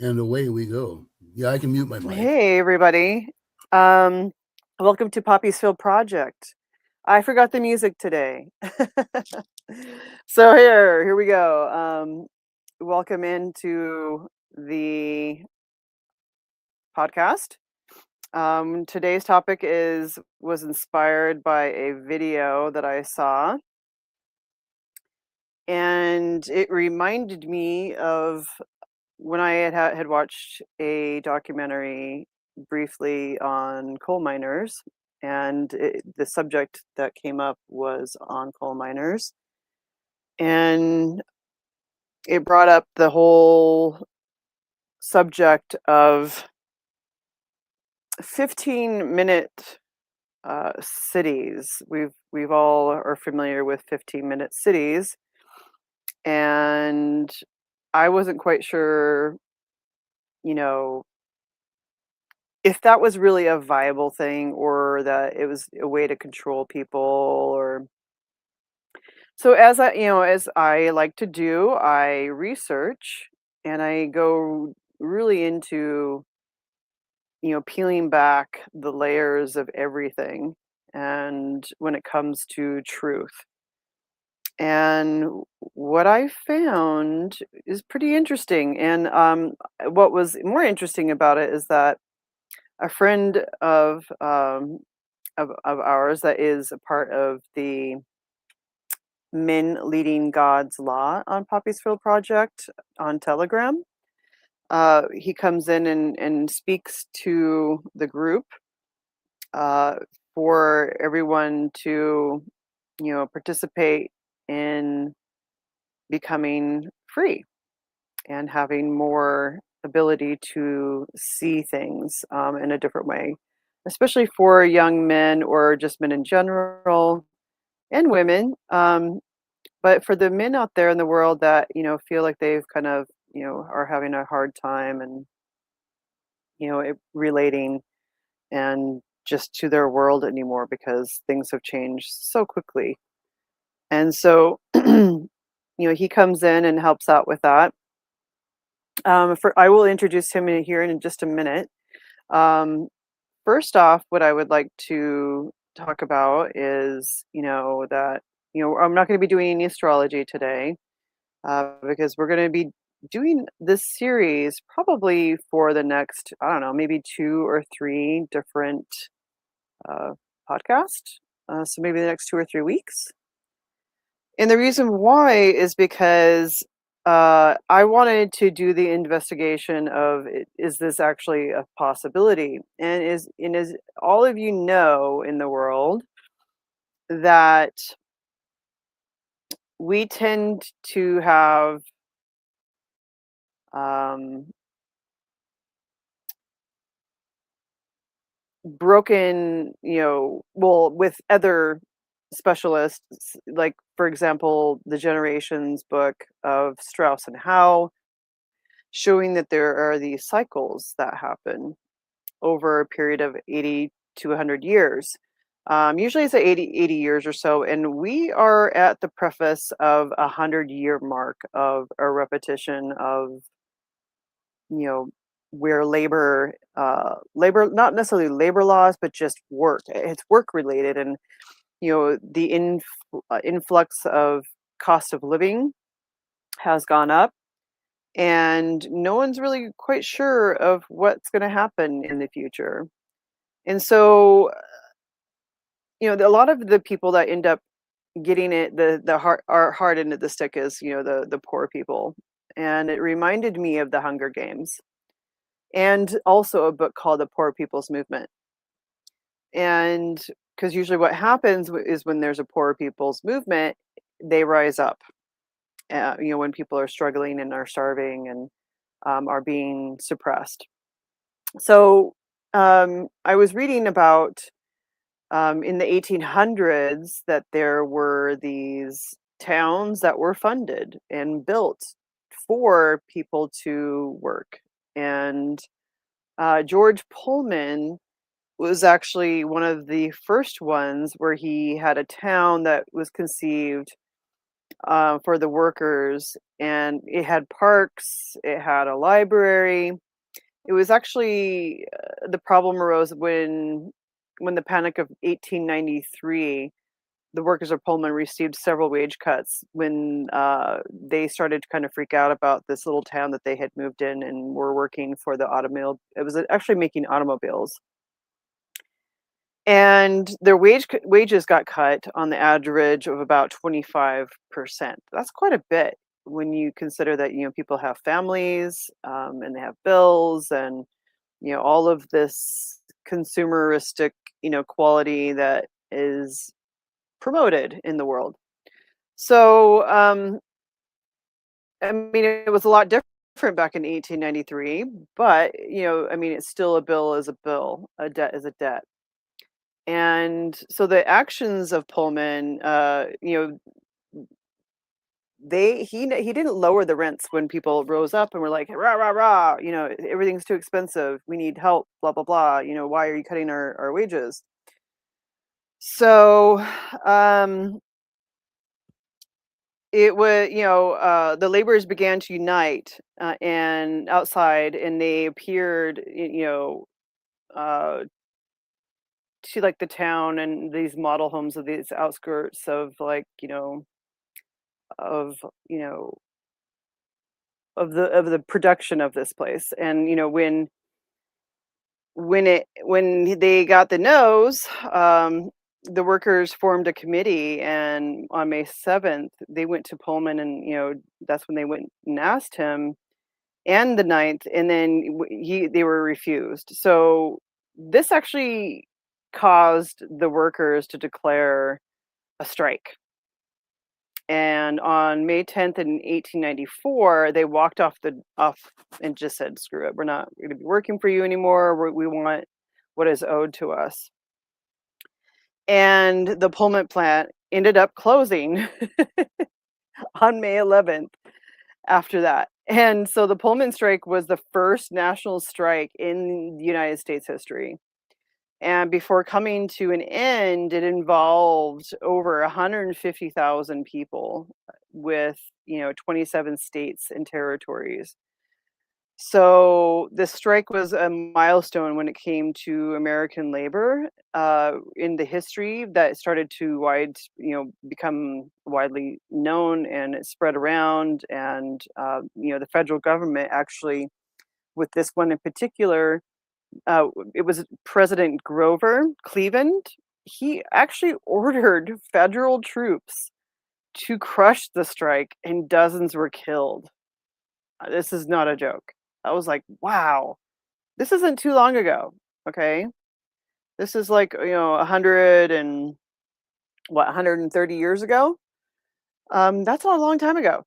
and away we go. Yeah, I can mute my mic. Hey, everybody. Um, Welcome to Poppy's Field Project. I forgot the music today. So here we go. Welcome into the podcast. Today's topic was inspired by a video that I saw, and it reminded me of when I had watched a documentary briefly on coal miners, and the subject that came up was on coal miners, and it brought up the whole subject of 15-minute cities. We've all are familiar with 15-minute cities, and I wasn't quite sure, you know, if that was really a viable thing or that it was a way to control people. Or so, as I like to do, I research and I go really into, peeling back the layers of everything, and when it comes to truth. And what I found is pretty interesting. And what was more interesting about it is that a friend of ours that is a part of the Men Leading God's Law on Poppy's Field Project on Telegram. He comes in and speaks to the group uh, for everyone to, participate in becoming free and having more ability to see things in a different way, especially for young men or just men in general and women. But for the men out there in the world that, feel like they've kind of, are having a hard time and, relating and just to their world anymore because things have changed so quickly. And so, he comes in and helps out with that. I will introduce him in here in just a minute. Um, First off, what I would like to talk about is, that, I'm not going to be doing any astrology today because we're going to be doing this series probably for the next, I don't know, maybe 2 or 3 different uh, podcasts. So maybe the next 2 or 3 weeks. And the reason why is because I wanted to do the investigation of is this actually a possibility, and is all of you know in the world that we tend to have um, broken, well, with other specialists, like for example, the Generations book of Strauss and Howe, showing that there are these cycles that happen over a period of 80 to 100 years. Usually it's at 80 years or so, and we are at the preface of a 100-year mark of a repetition of, you know, where labor, not necessarily labor laws, but just work. It's work related, and the influx of cost of living has gone up, and no one's really quite sure of what's going to happen in the future. And so, a lot of the people that end up getting it, the hard end of the stick is, the poor people. And it reminded me of the Hunger Games, and also a book called The Poor People's Movement. And because usually what happens is when there's a poor people's movement, they rise up. When people are struggling and are starving and are being suppressed. So I was reading about in the 1800s that there were these towns that were funded and built for people to work. And George Pullman was actually one of the first ones where he had a town that was conceived for the workers, and it had parks, it had a library. It was actually the problem arose when the Panic of 1893. The workers of Pullman received several wage cuts when they started to kind of freak out about this little town that they had moved in and were working for the automobile. It was actually making automobiles, and their wages got cut on the average of about 25%. That's quite a bit when you consider that people have families, and they have bills, and all of this consumeristic quality that is promoted in the world. So I mean, it was a lot different back in 1893, but I mean, it's still a bill is a bill, a debt is a debt. And so the actions of Pullman, he didn't lower the rents when people rose up and were like, rah rah rah, everything's too expensive, we need help, blah blah blah. Why are you cutting our wages? So it was, the laborers began to unite and outside, and they appeared, uh, to like the town and these model homes of these outskirts of like, of you know of the production of this place. And when they got the nose, the workers formed a committee, and on May 7th they went to Pullman, and that's when they went and asked him, and the ninth, and then they were refused. So this actually caused the workers to declare a strike. And on May 10th in 1894, they walked off and just said, "Screw it, we're not going to be working for you anymore. We want what is owed to us." And the Pullman plant ended up closing on May 11th after that. And so the Pullman strike was the first national strike in the United States history. And before coming to an end, it involved over 150,000 people with, 27 states and territories. So the strike was a milestone when it came to American labor in the history that started to become widely known, and it spread around. And the federal government actually, with this one in particular, it was President Grover Cleveland. He actually ordered federal troops to crush the strike, and dozens were killed. This is not a joke. I was like, wow, this isn't too long ago. Okay. This is like, 130 years ago. That's not a long time ago.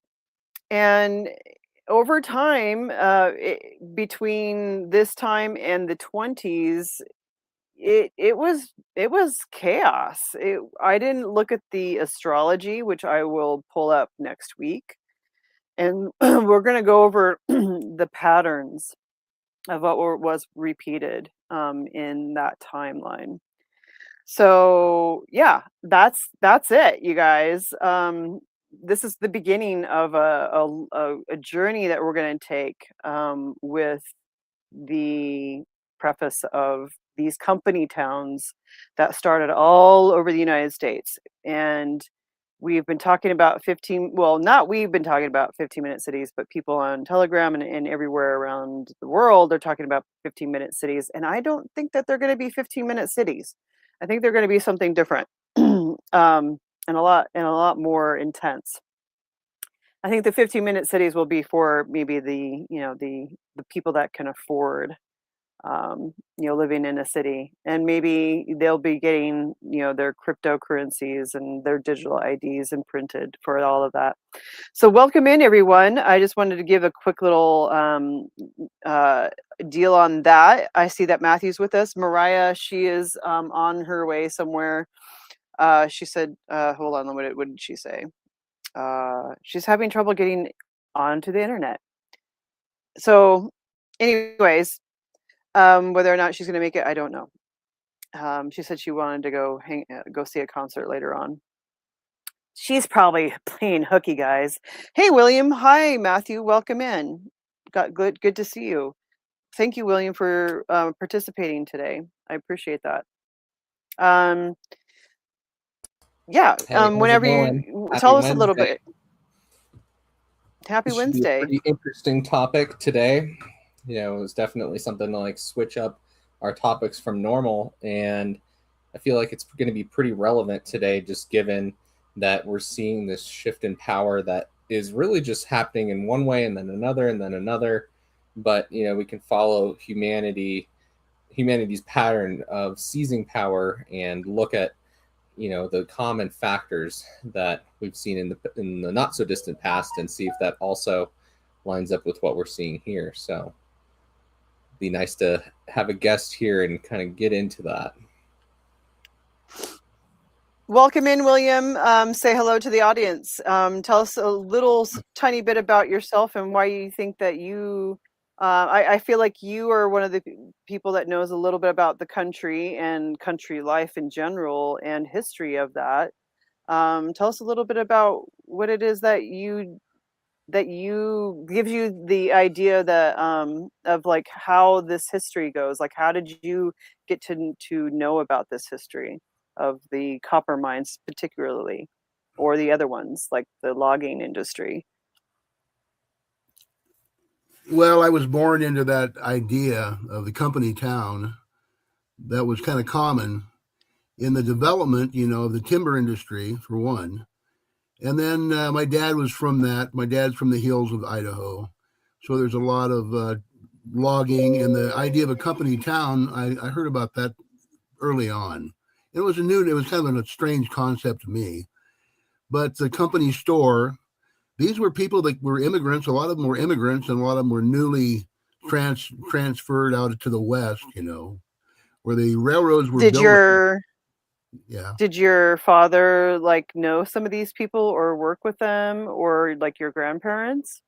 And over time, between this time and the 20s, it was chaos. I didn't look at the astrology, which I will pull up next week, and we're going to go over the patterns of what was repeated in that timeline. So yeah, that's it, you guys. This is the beginning of a journey that we're going to take with the preface of these company towns that started all over the United States. And we've been talking about 15, well, not we've been talking about 15-minute cities, but people on Telegram and everywhere around the world are talking about 15-minute cities. And I don't think that they're going to be 15-minute cities. I think they're going to be something different, and a lot more intense. I think the 15-minute cities will be for maybe the people that can afford living in a city, and maybe they'll be getting their cryptocurrencies and their digital IDs imprinted for all of that. So welcome in, everyone. I just wanted to give a quick little deal on that. I see that Matthew's with us. Miriah, she is on her way somewhere. She said, hold on, what did she say? She's having trouble getting onto the internet. So anyways, whether or not she's going to make it, I don't know. She said she wanted to go see a concert later on. She's probably playing hooky, guys. Hey, William. Hi, Matthew. Welcome in. Good to see you. Thank you, William, for participating today. I appreciate that. Yeah. Hey, how's it Whenever going? you Happy tell us a little Wednesday. bit. Happy This should be a Wednesday. pretty interesting topic today. It's definitely something to like switch up our topics from normal, and I feel like it's going to be pretty relevant today, just given that we're seeing this shift in power that is really just happening in one way and then another and then another. But we can follow humanity's pattern of seizing power and look at the common factors that we've seen in the not so distant past, and see if that also lines up with what we're seeing here. So it'd be nice to have a guest here and kind of get into that. Welcome in, William. Say hello to the audience. Tell us a little tiny bit about yourself and why you think that you. I feel like you are one of the people that knows a little bit about the country and country life in general and history of that. Tell us a little bit about what it is that gives you the idea that of like how this history goes. Like, how did you get to know about this history of the copper mines particularly, or the other ones like the logging industry? Well, I was born into that idea of the company town that was kind of common in the development, of the timber industry, for one. And then my dad was from that. My dad's from the hills of Idaho. So there's a lot of logging, and the idea of a company town, I heard about that early on. It was kind of a strange concept to me. But the company store, these were people that were immigrants. A lot of them were immigrants, and a lot of them were newly transferred out to the West, where the railroads were built. Yeah. Did your father like know some of these people or work with them, or like your grandparents?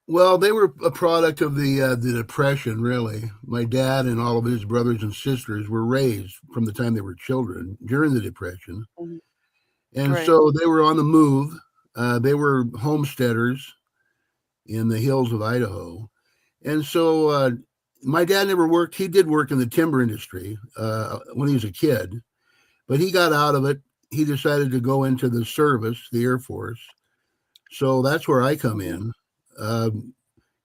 Well, they were a product of the Depression, really. My dad and all of his brothers and sisters were raised from the time they were children during the Depression. Mm-hmm. And Right. so they were on the move. They were homesteaders in the hills of Idaho. And so my dad never worked. He did work in the timber industry when he was a kid, but he got out of it. He decided to go into the service, the Air Force. So that's where I come in,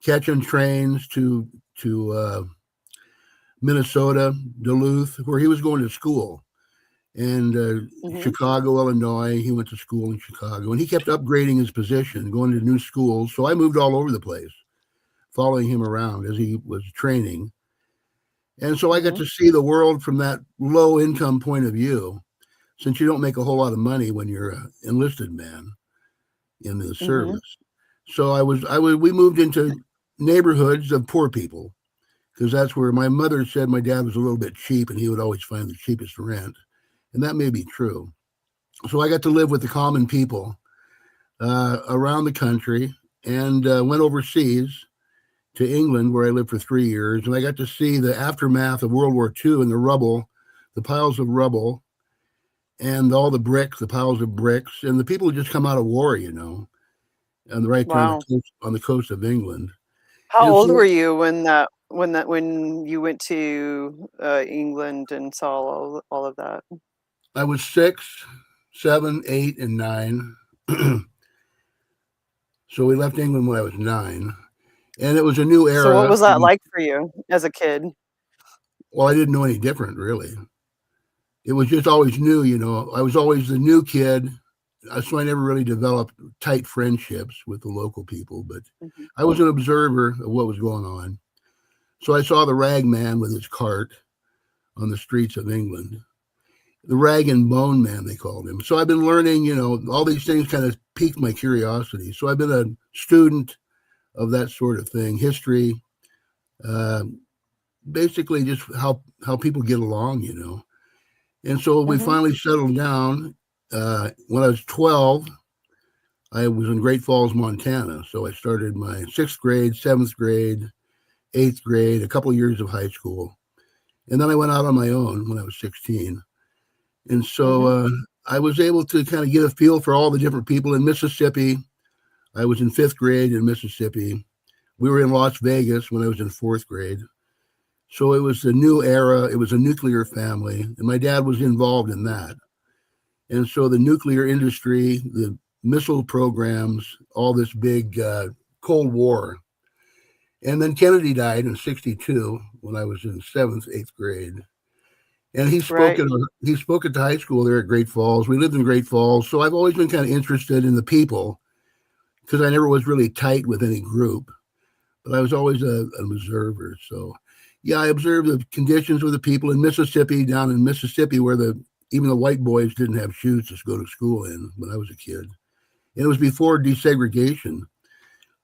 catching trains to Minnesota, Duluth, where he was going to school. And Chicago, Illinois, he went to school in Chicago, and he kept upgrading his position, going to new schools. So I moved all over the place, following him around as he was training. And so I got to see the world from that low income point of view, since you don't make a whole lot of money when you're an enlisted man in the service. So we moved into neighborhoods of poor people, because that's where my mother said my dad was a little bit cheap and he would always find the cheapest rent. And that may be true. So I got to live with the common people around the country, and went overseas to England, where I lived for 3 years. And I got to see the aftermath of World War II and the rubble, the piles of rubble, and all the bricks, the piles of bricks, and the people who just come out of war, and right there on the coast of England. How old were you when you went to England and saw all of that? I was 6, 7, 8, and 9. So we left England when I was 9, and it was a new era. So what was that like for you as a kid? Well, I didn't know any different, really. It was just always new, I was always the new kid. So I never really developed tight friendships with the local people, but I was an observer of what was going on. So I saw the rag man with his cart on the streets of England. The rag and bone man, they called him. So I've been learning, all these things kind of piqued my curiosity. So I've been a student of that sort of thing, history, basically just how people get along, And so we finally settled down. When I was 12, I was in Great Falls, Montana. So I started my 6th grade, 7th grade, 8th grade, a couple of years of high school. And then I went out on my own when I was 16. And so I was able to kind of get a feel for all the different people in Mississippi. I was in 5th grade in Mississippi. We were in Las Vegas when I was in 4th grade. So it was a new era. It was a nuclear family, and my dad was involved in that. And so the nuclear industry, the missile programs, all this big Cold War. And then Kennedy died in 62 when I was in 7th, 8th grade. And he spoke Right. at the high school there at Great Falls. We lived in Great Falls. So I've always been kind of interested in the people because I never was really tight with any group, but I was always an observer. So yeah, I observed the conditions with the people in Mississippi, down in Mississippi, where even the white boys didn't have shoes to go to school in when I was a kid. And it was before desegregation.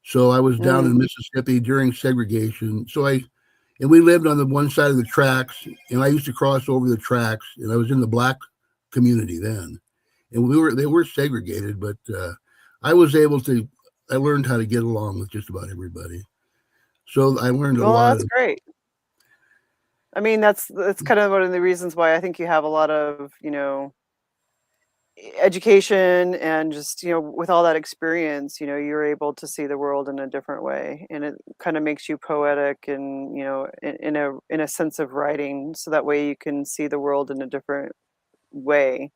So I was down in Mississippi during segregation. And we lived on the one side of the tracks, and I used to cross over the tracks, and I was in the black community then. And they were segregated, but I learned how to get along with just about everybody. So I learned a lot. That's great. I mean, that's kind of one of the reasons why I think you have a lot of, education and just, with all that experience, you're able to see the world in a different way, and it kind of makes you poetic and, in a sense of writing, so that way you can see the world in a different way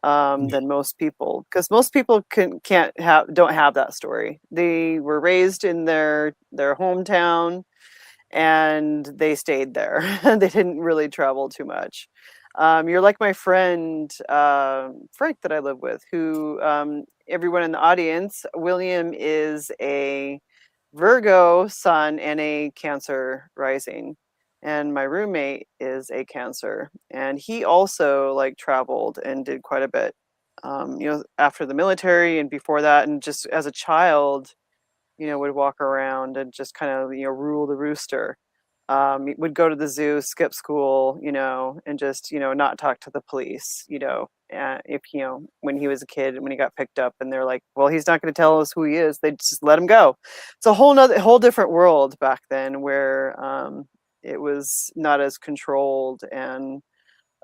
than most people, because most people don't have that story. They were raised in their hometown, and they stayed there. They didn't really travel too much. You're like my friend Frank that I live with, who everyone in the audience, William is a Virgo sun and a Cancer rising, and my roommate is a Cancer, and he also traveled and did quite a bit, after the military and before that, and just as a child, would walk around and just kind of, rule the rooster. Would go to the zoo, skip school, and just, not talk to the police, if, when he was a kid, when he got picked up and they're like, well, he's not going to tell us who he is. They just let him go. It's a whole different world back then, where it was not as controlled,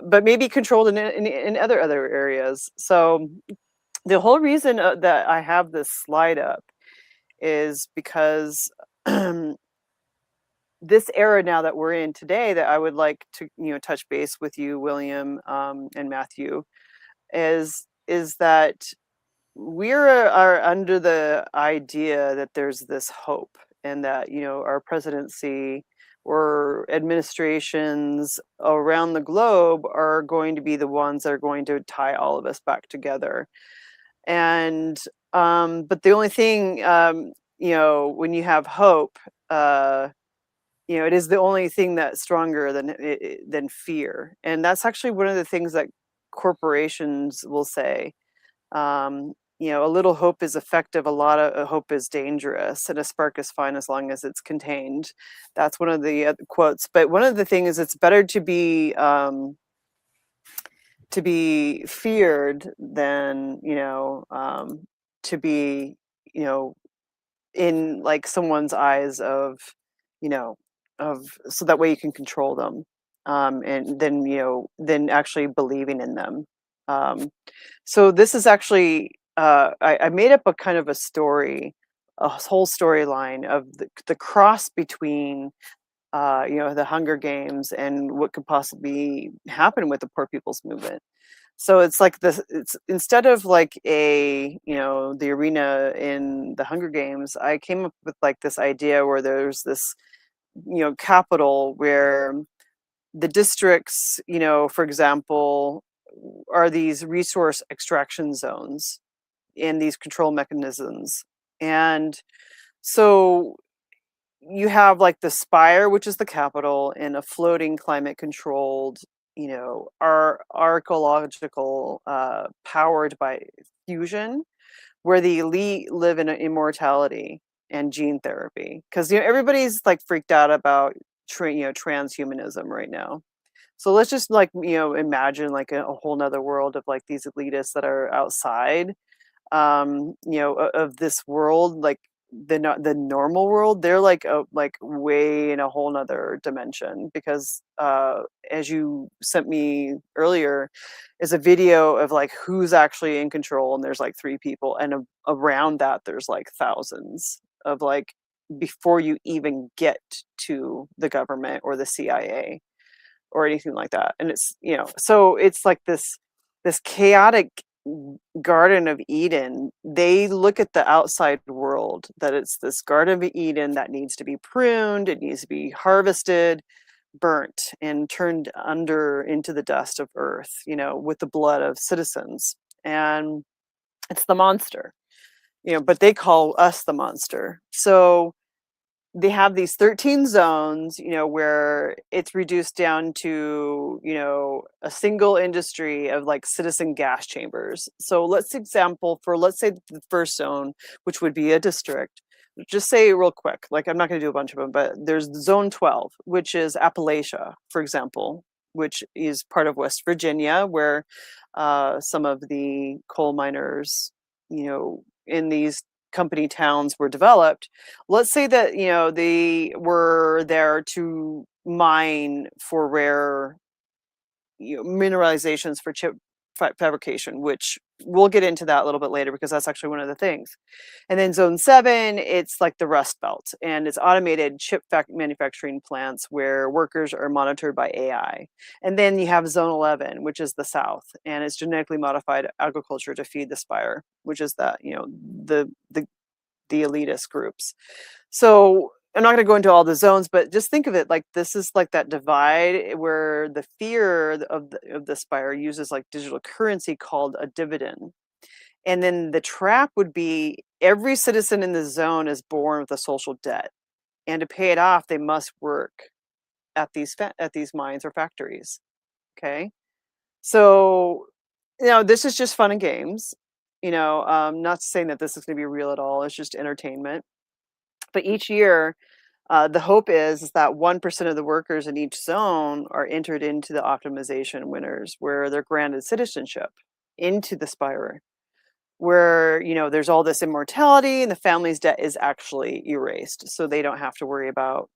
but maybe controlled in other areas. So the whole reason that I have this slide up is because this era now that we're in today, that I would like to, touch base with you, William, and Matthew, is that are under the idea that there's this hope, and that, our presidency or administrations around the globe are going to be the ones that are going to tie all of us back together. And but the only thing, when you have hope, it is the only thing that's stronger than fear. And that's actually one of the things that corporations will say. A little hope is effective, a lot of hope is dangerous, and a spark is fine as long as it's contained. That's one of the quotes. But one of the things is, it's better to be feared than, to be, in someone's eyes of, so that way you can control them, and then actually believing in them. So this is actually, I made up a kind of a story, a whole storyline of the cross between the Hunger Games and what could possibly happen with the Poor People's Movement. So it's it's instead of the arena in the Hunger Games, I came up with this idea where there's this, capital where the districts, for example, are these resource extraction zones and these control mechanisms. And so you have the Spire, which is the capital, and a floating climate controlled, archaeological, powered by fusion, where the elite live in immortality and gene therapy. Because everybody's freaked out about transhumanism right now. So let's just imagine a whole nother world of these elitists that are outside, of this world, the normal world, they're like way in a whole nother dimension, because as you sent me earlier is a video of like who's actually in control, and there's like 3 people, and around that there's like thousands of, like, before you even get to the government or the CIA or anything like that. And it's, so it's like this chaotic Garden of Eden. They look at the outside world, that it's this Garden of Eden that needs to be pruned, it needs to be harvested, burnt, and turned under into the dust of earth, with the blood of citizens. And it's the monster, but they call us the monster. So they have these 13 zones, where it's reduced down to, a single industry of like citizen gas chambers. So let's say the first zone, which would be a district, just say real quick, like I'm not going to do a bunch of them, but there's zone 12, which is Appalachia, for example, which is part of West Virginia, where some of the coal miners, in these company towns were developed. Let's say that they were there to mine for rare mineralizations for chip fabrication, which we'll get into that a little bit later, because that's actually one of the things. And then zone 7, it's like the Rust Belt, and it's automated chip manufacturing plants where workers are monitored by AI. And then you have zone 11, which is the South, and it's genetically modified agriculture to feed the Spire, which is that, the elitist groups. So I'm not going to go into all the zones, but just think of it like this is like that divide where the fear of the Spire uses like digital currency called a dividend. And then the trap would be every citizen in the zone is born with a social debt, and to pay it off, they must work at these mines or factories. Okay, so this is just fun and games. Not saying that this is going to be real at all. It's just entertainment. But each year, the hope is that 1% of the workers in each zone are entered into the optimization winners, where they're granted citizenship into the Spire, where there's all this immortality, and the family's debt is actually erased, so they don't have to worry about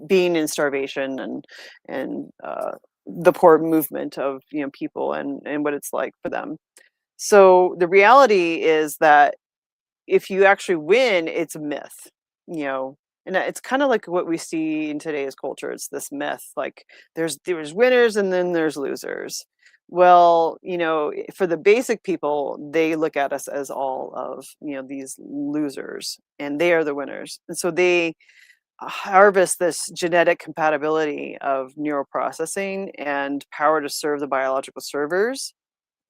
being in starvation and the poor movement of people and what it's like for them. So the reality is that if you actually win, it's a myth, and it's kind of like what we see in today's culture. It's this myth, like there's winners and then there's losers. Well, for the basic people, they look at us as all of these losers, and they are the winners. And so they harvest this genetic compatibility of neural processing and power to serve the biological servers.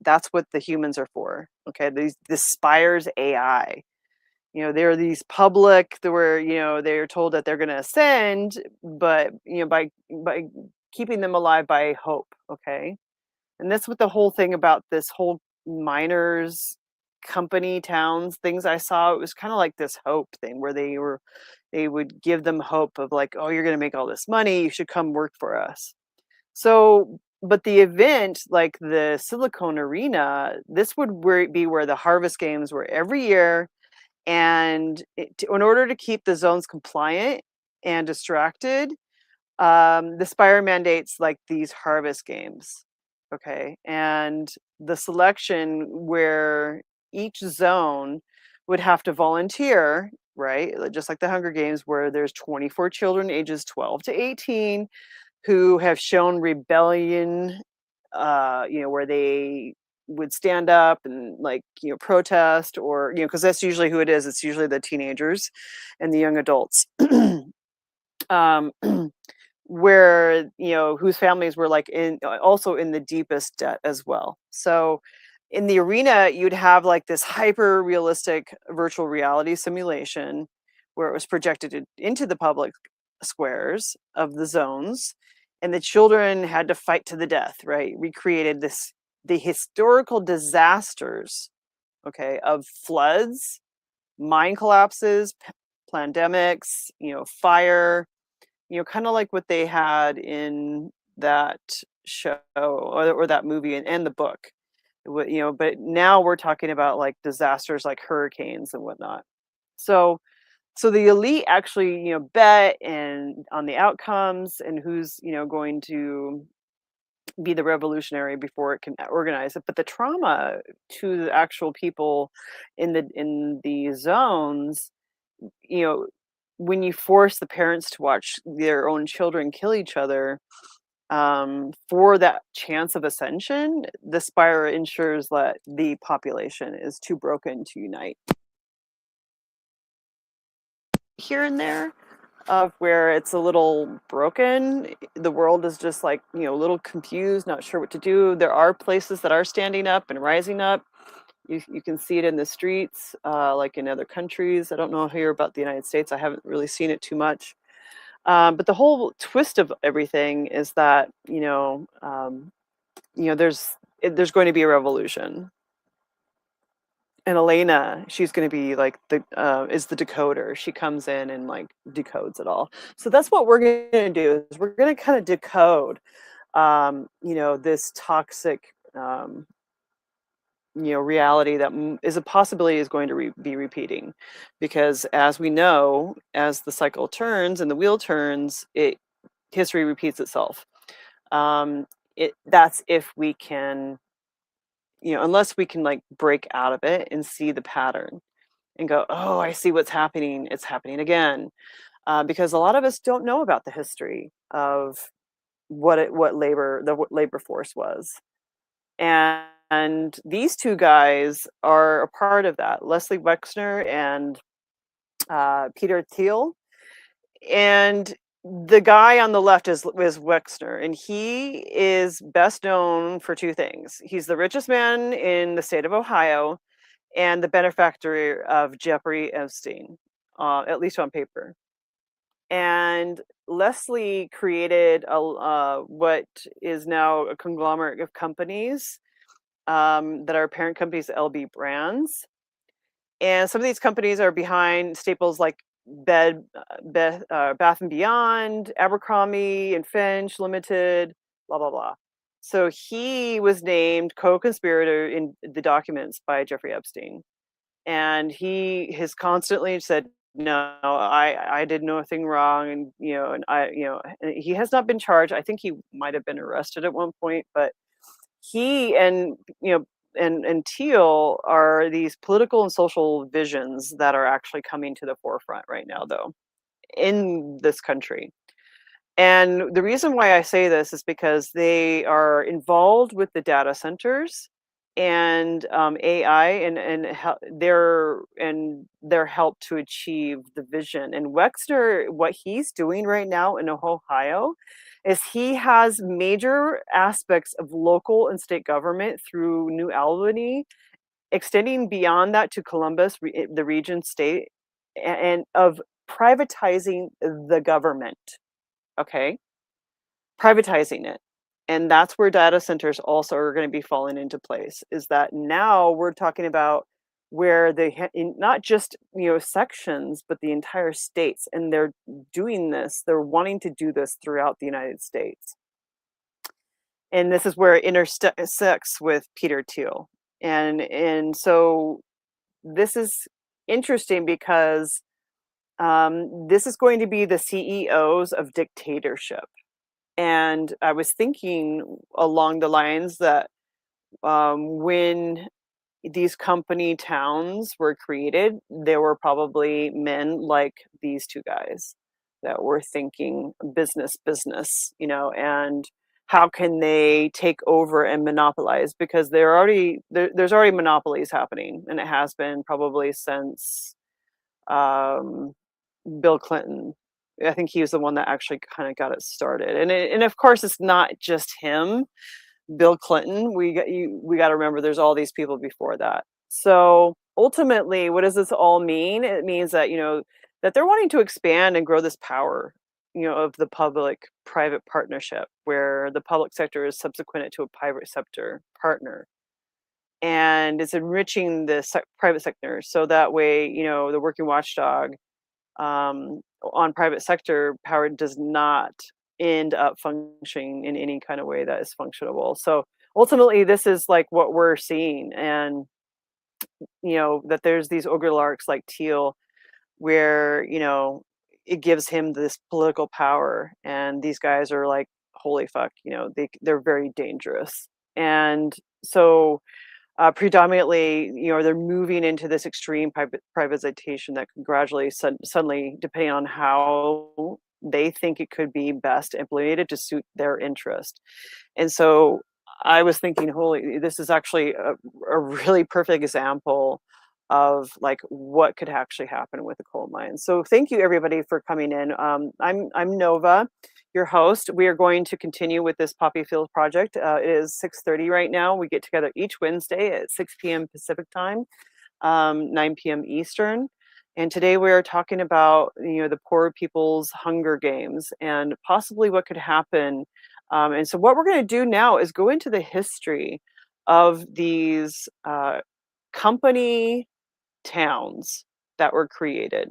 That's what the humans are for. Okay, this Spire's AI. There are these public where they're told that they're going to ascend, but by keeping them alive by hope. Okay, and that's what the whole thing about this whole miners company towns things I saw. It was kind of like this hope thing where they would give them hope of like, oh, you're going to make all this money, you should come work for us. So, but the event, like the Silicon Arena, this would be where the harvest games were every year. And in order to keep the zones compliant and distracted, the Spire mandates like these harvest games. Okay. And the selection where each zone would have to volunteer, right? Just like the Hunger Games, where there's 24 children ages 12 to 18 who have shown rebellion, where they would stand up and like, protest, or, because that's usually who it is. It's usually the teenagers and the young adults. um, where whose families were like also in the deepest debt as well. So in the arena, you'd have like this hyper realistic virtual reality simulation where it was projected into the public squares of the zones, and the children had to fight to the death, right? Recreated the historical disasters, okay, of floods, mine collapses, pandemics, fire, kind of like what they had in that show or that movie and the book. But now we're talking about like disasters like hurricanes and whatnot. So the elite actually, bet and on the outcomes and who's, going to be the revolutionary before it can organize it. But the trauma to the actual people in the zones, you know, when you force the parents to watch their own children kill each other, for that chance of ascension, the spire ensures that the population is too broken to unite. Here and there, of where it's a little broken, the world is just like, a little confused, not sure what to do. There are places that are standing up and rising up. You can see it in the streets, like in other countries. I don't know here about the United States. I haven't really seen it too much. But the whole twist of everything is that, there's going to be a revolution. And Elena, she's going to be like is the decoder. She comes in and like decodes it all. So that's what we're going to do. Is we're going to kind of decode, this toxic, reality that is a possibility is going to be repeating, because as we know, as the cycle turns and the wheel turns, history repeats itself. That's if we can, unless we can like break out of it and see the pattern and go, oh, I see what's happening. It's happening again. Because a lot of us don't know about the history of what labor force was. And these two guys are a part of that, Leslie Wexner and Peter Thiel. And the guy on the left is Wexner, and he is best known for two things. He's the richest man in the state of Ohio and the benefactor of Jeffrey Epstein, at least on paper. And Leslie created what is now a conglomerate of companies that are parent companies, LB Brands. And some of these companies are behind staples like Bath and Beyond, Abercrombie and Finch Limited, blah, blah, blah. So he was named co-conspirator in the documents by Jeffrey Epstein. And he has constantly said, no, I did nothing wrong. And, he has not been charged. I think he might have been arrested at one point, but he and Teal are these political and social visions that are actually coming to the forefront right now, though, in this country. And the reason why I say this is because they are involved with the data centers and AI and their help to achieve the vision. And Wexner, what he's doing right now in Ohio is he has major aspects of local and state government through New Albany, extending beyond that to Columbus, the region state, and of privatizing the government. Okay, privatizing it. And that's where data centers also are going to be falling into place, is that now we're talking about where they not just sections, but the entire states, and they're doing this, they're wanting to do this throughout the United States. And this is where it intersects with Peter Thiel. And so this is interesting because this is going to be the CEOs of dictatorship. And I was thinking along the lines that when these company towns were created, there were probably men like these two guys that were thinking business, and how can they take over and monopolize, because there's already monopolies happening, and it has been probably since Bill Clinton. I think he was the one that actually kind of got it started. And of course, it's not just him, Bill Clinton. We got to remember there's all these people before that. So ultimately, what does this all mean? It means that, that they're wanting to expand and grow this power, of the public-private partnership, where the public sector is subsequent to a private sector partner. And it's enriching the private sector. So that way, the working watchdog on private sector power does not end up functioning in any kind of way that is functionable. So ultimately, this is like what we're seeing. And, that there's these ogrelarchs like Teal where, it gives him this political power. And these guys are like, holy fuck, they're very dangerous. And so predominantly, they're moving into this extreme privatization that can gradually, suddenly, depending on how they think it could be best implemented to suit their interest. And so I was thinking, holy, this is actually a really perfect example of like what could actually happen with a coal mine. So thank you everybody for coming in. I'm Nova, your host. We are going to continue with this Poppy Field project. It is 6:30 right now. We get together each Wednesday at 6 p.m. Pacific time, 9 p.m. Eastern. And today we are talking about, the poor people's Hunger Games and possibly what could happen. And so what we're going to do now is go into the history of these company towns that were created,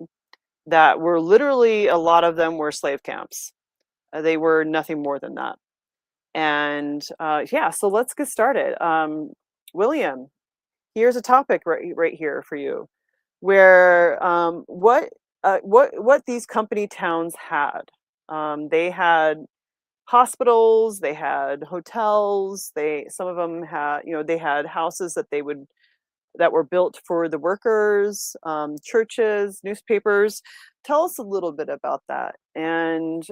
that were literally, a lot of them were slave camps. They were nothing more than that. And yeah, so let's get started. William, here's a topic right here for you, where what these company towns had. They had hospitals, they had hotels, some of them had, they had houses that were built for the workers, churches, newspapers. Tell us a little bit about that, and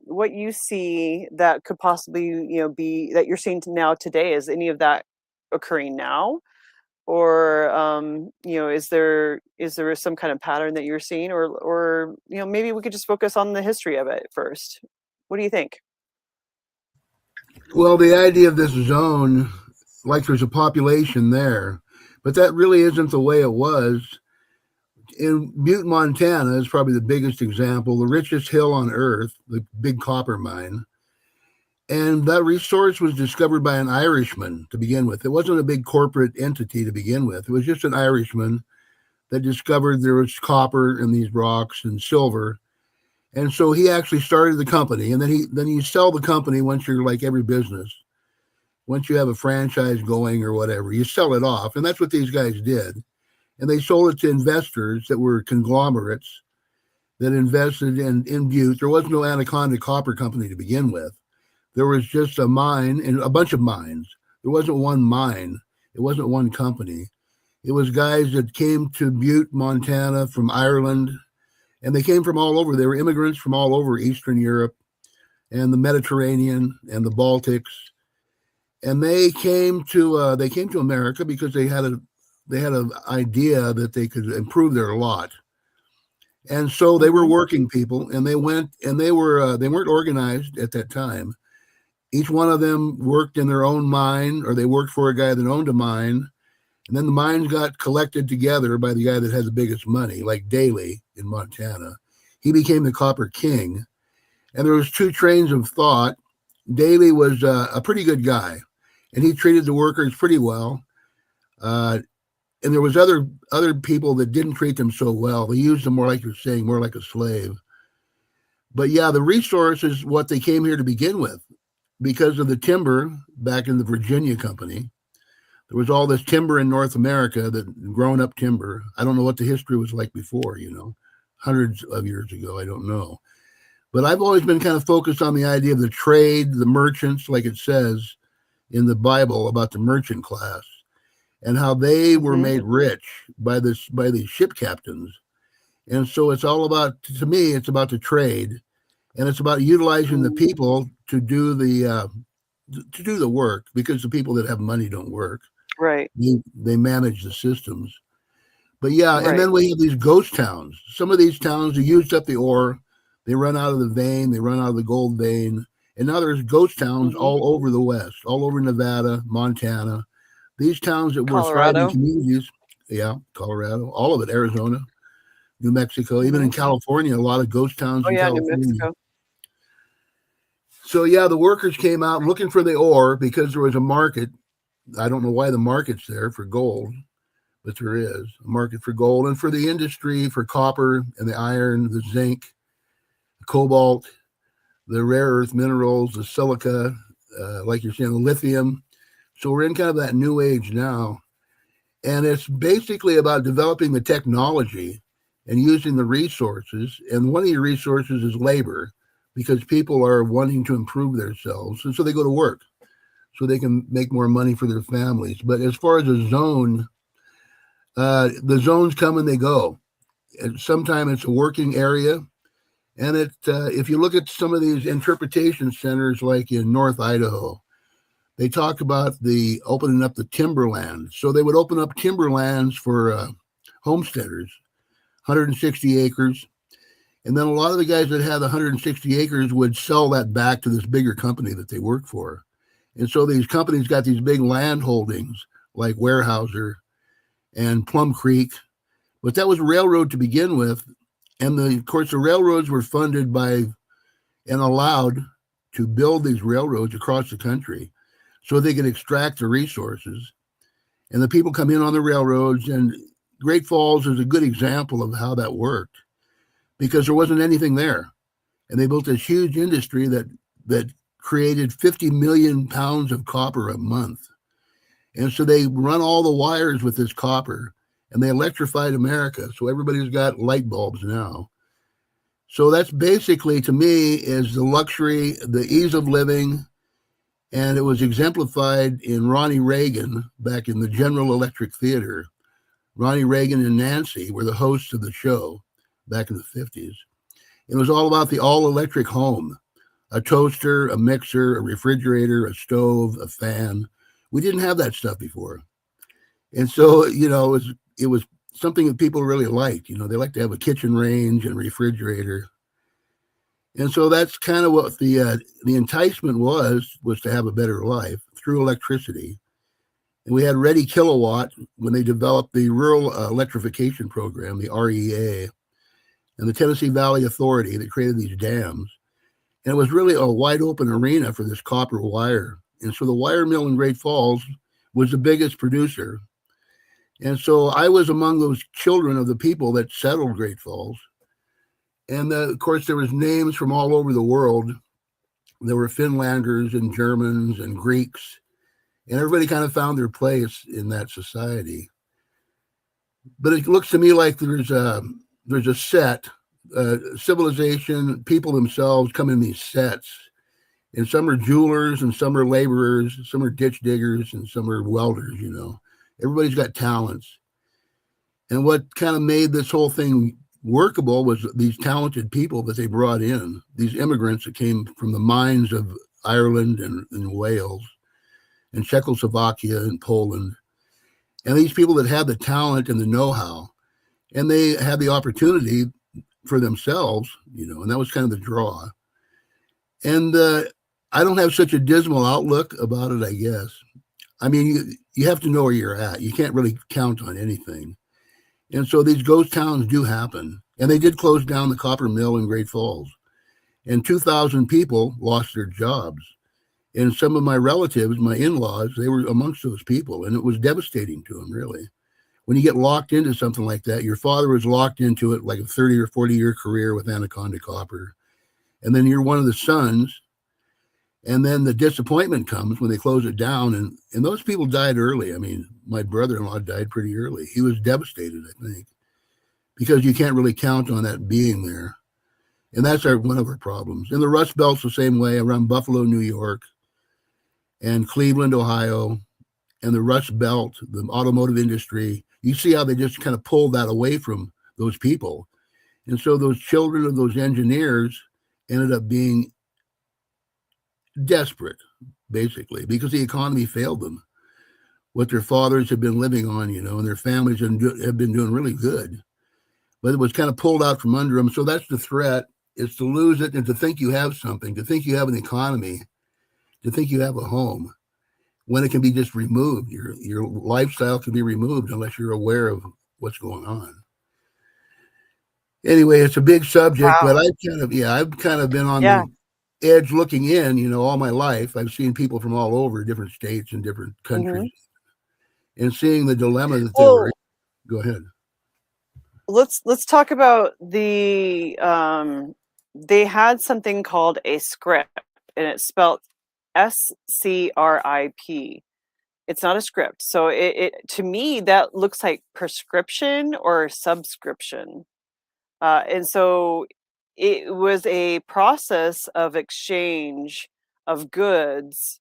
what you see that could possibly, be that you're seeing now today. Is any of that occurring now, or is there some kind of pattern that you're seeing, or maybe we could just focus on the history of it first? What do you think? Well, the idea of this zone, like there's a population there, but that really isn't the way it was. In Butte, Montana is probably the biggest example, the richest hill on earth, the big copper mine. And that resource was discovered by an Irishman to begin with. It wasn't a big corporate entity to begin with. It was just an Irishman that discovered there was copper in these rocks and silver. And so he actually started the company. And then you sell the company once you're like every business. Once you have a franchise going or whatever, you sell it off. And that's what these guys did. And they sold it to investors that were conglomerates that invested in Butte. There was no Anaconda Copper Company to begin with. There was just a mine and a bunch of mines. There wasn't one mine. It wasn't one company. It was guys that came to Butte, Montana from Ireland, and they came from all over. They were immigrants from all over Eastern Europe and the Mediterranean and the Baltics. And they came to America because they had an idea that they could improve their lot. And so they were working people, and they went, and they weren't organized at that time. Each one of them worked in their own mine, or they worked for a guy that owned a mine. And then the mines got collected together by the guy that had the biggest money, like Daly in Montana. He became the Copper King. And there was two trains of thought. Daly was a pretty good guy, and he treated the workers pretty well. And there was other people that didn't treat them so well. They used them more, like you're saying, more like a slave. But yeah, the resource is what they came here to begin with. Because of the timber back in the Virginia Company, there was all this timber in North America, that grown up timber. I don't know what the history was like before, hundreds of years ago. I don't know. But I've always been kind of focused on the idea of the trade, the merchants, like it says in the Bible about the merchant class, and how they were made rich by these ship captains. And so it's all about, to me, it's about the trade, and it's about utilizing the people to do the work, because the people that have money don't work. Right. They manage the systems. But yeah, right. And then we have these ghost towns. Some of these towns, they used up the ore, they run out of the vein, they run out of the gold vein, and now there's ghost towns all over the West, all over Nevada, Montana. These towns that were thriving communities, Colorado, all of it, Arizona, New Mexico, even in California, a lot of ghost towns in California. New Mexico. So yeah, the workers came out looking for the ore because there was a market. I don't know why the market's there for gold, but there is a market for gold, and for the industry, for copper and the iron, the zinc, the cobalt, the rare earth minerals, the silica, like you're saying, the lithium. So we're in kind of that new age now. And it's basically about developing the technology and using the resources. And one of your resources is labor, because people are wanting to improve themselves. And so they go to work so they can make more money for their families. But as far as a zone, the zones come and they go. And sometimes it's a working area. And if you look at some of these interpretation centers, like in North Idaho, they talk about the opening up the timberland. So they would open up timberlands for homesteaders, 160 acres. And then a lot of the guys that had 160 acres would sell that back to this bigger company that they work for. And so these companies got these big land holdings like Weyerhaeuser and Plum Creek, but that was railroad to begin with. And of course, the railroads were funded by and allowed to build these railroads across the country so they could extract the resources. And the people come in on the railroads, and Great Falls is a good example of how that worked, because there wasn't anything there. And they built this huge industry that created 50 million pounds of copper a month. And so they run all the wires with this copper, and they electrified America. So everybody's got light bulbs now. So that's basically, to me, is the luxury, the ease of living. And it was exemplified in Ronnie Reagan back in the General Electric Theater. Ronnie Reagan and Nancy were the hosts of the show back in the 50s. It was all about the all-electric home, a toaster, a mixer, a refrigerator, a stove, a fan. We didn't have that stuff before. And so, it was something that people really liked. They like to have a kitchen range and refrigerator. And so that's kind of what the enticement was to have a better life through electricity. And we had Ready Kilowatt when they developed the Rural Electrification Program, the REA, and the Tennessee Valley Authority that created these dams. And it was really a wide open arena for this copper wire. And so the wire mill in Great Falls was the biggest producer. And so I was among those children of the people that settled Great Falls. And of course, there was names from all over the world. There were Finlanders and Germans and Greeks, and everybody kind of found their place in that society. But it looks to me like there's a set, civilization, people themselves come in these sets. And some are jewelers, and some are laborers, some are ditch diggers, and some are welders, Everybody's got talents. And what kind of made this whole thing workable was these talented people that they brought in, these immigrants that came from the mines of Ireland and Wales and Czechoslovakia and Poland. And these people that had the talent and the know-how, and they had the opportunity for themselves, and that was kind of the draw. And I don't have such a dismal outlook about it, I guess. I mean, you have to know where you're at. You can't really count on anything. And so these ghost towns do happen. And they did close down the copper mill in Great Falls. And 2,000 people lost their jobs. And some of my relatives, my in-laws, they were amongst those people. And it was devastating to them, really. When you get locked into something like that, your father was locked into it like a 30 or 40-year career with Anaconda Copper. And then you're one of the sons. And then the disappointment comes when they close it down. And those people died early. I mean, my brother-in-law died pretty early. He was devastated, I think, because you can't really count on that being there. And that's one of our problems. And the Rust Belt's the same way around Buffalo, New York, and Cleveland, Ohio, and the Rust Belt, the automotive industry. You see how they just kind of pulled that away from those people. And so those children of those engineers ended up being desperate, basically, because the economy failed them. What their fathers had been living on, and their families have been doing really good. But it was kind of pulled out from under them. So that's the threat, is to lose it and to think you have something, to think you have an economy, to think you have a home, when it can be just removed. Your lifestyle can be removed unless you're aware of what's going on. Anyway, it's a big subject, Wow. but I've kind of been on the edge looking in, all my life. I've seen people from all over different states and different countries, and seeing the dilemma that they were in. Go ahead. Let's talk about the they had something called a script, and it's spelled SCRIP. It's not a script. So it to me that looks like prescription or subscription. And so it was a process of exchange of goods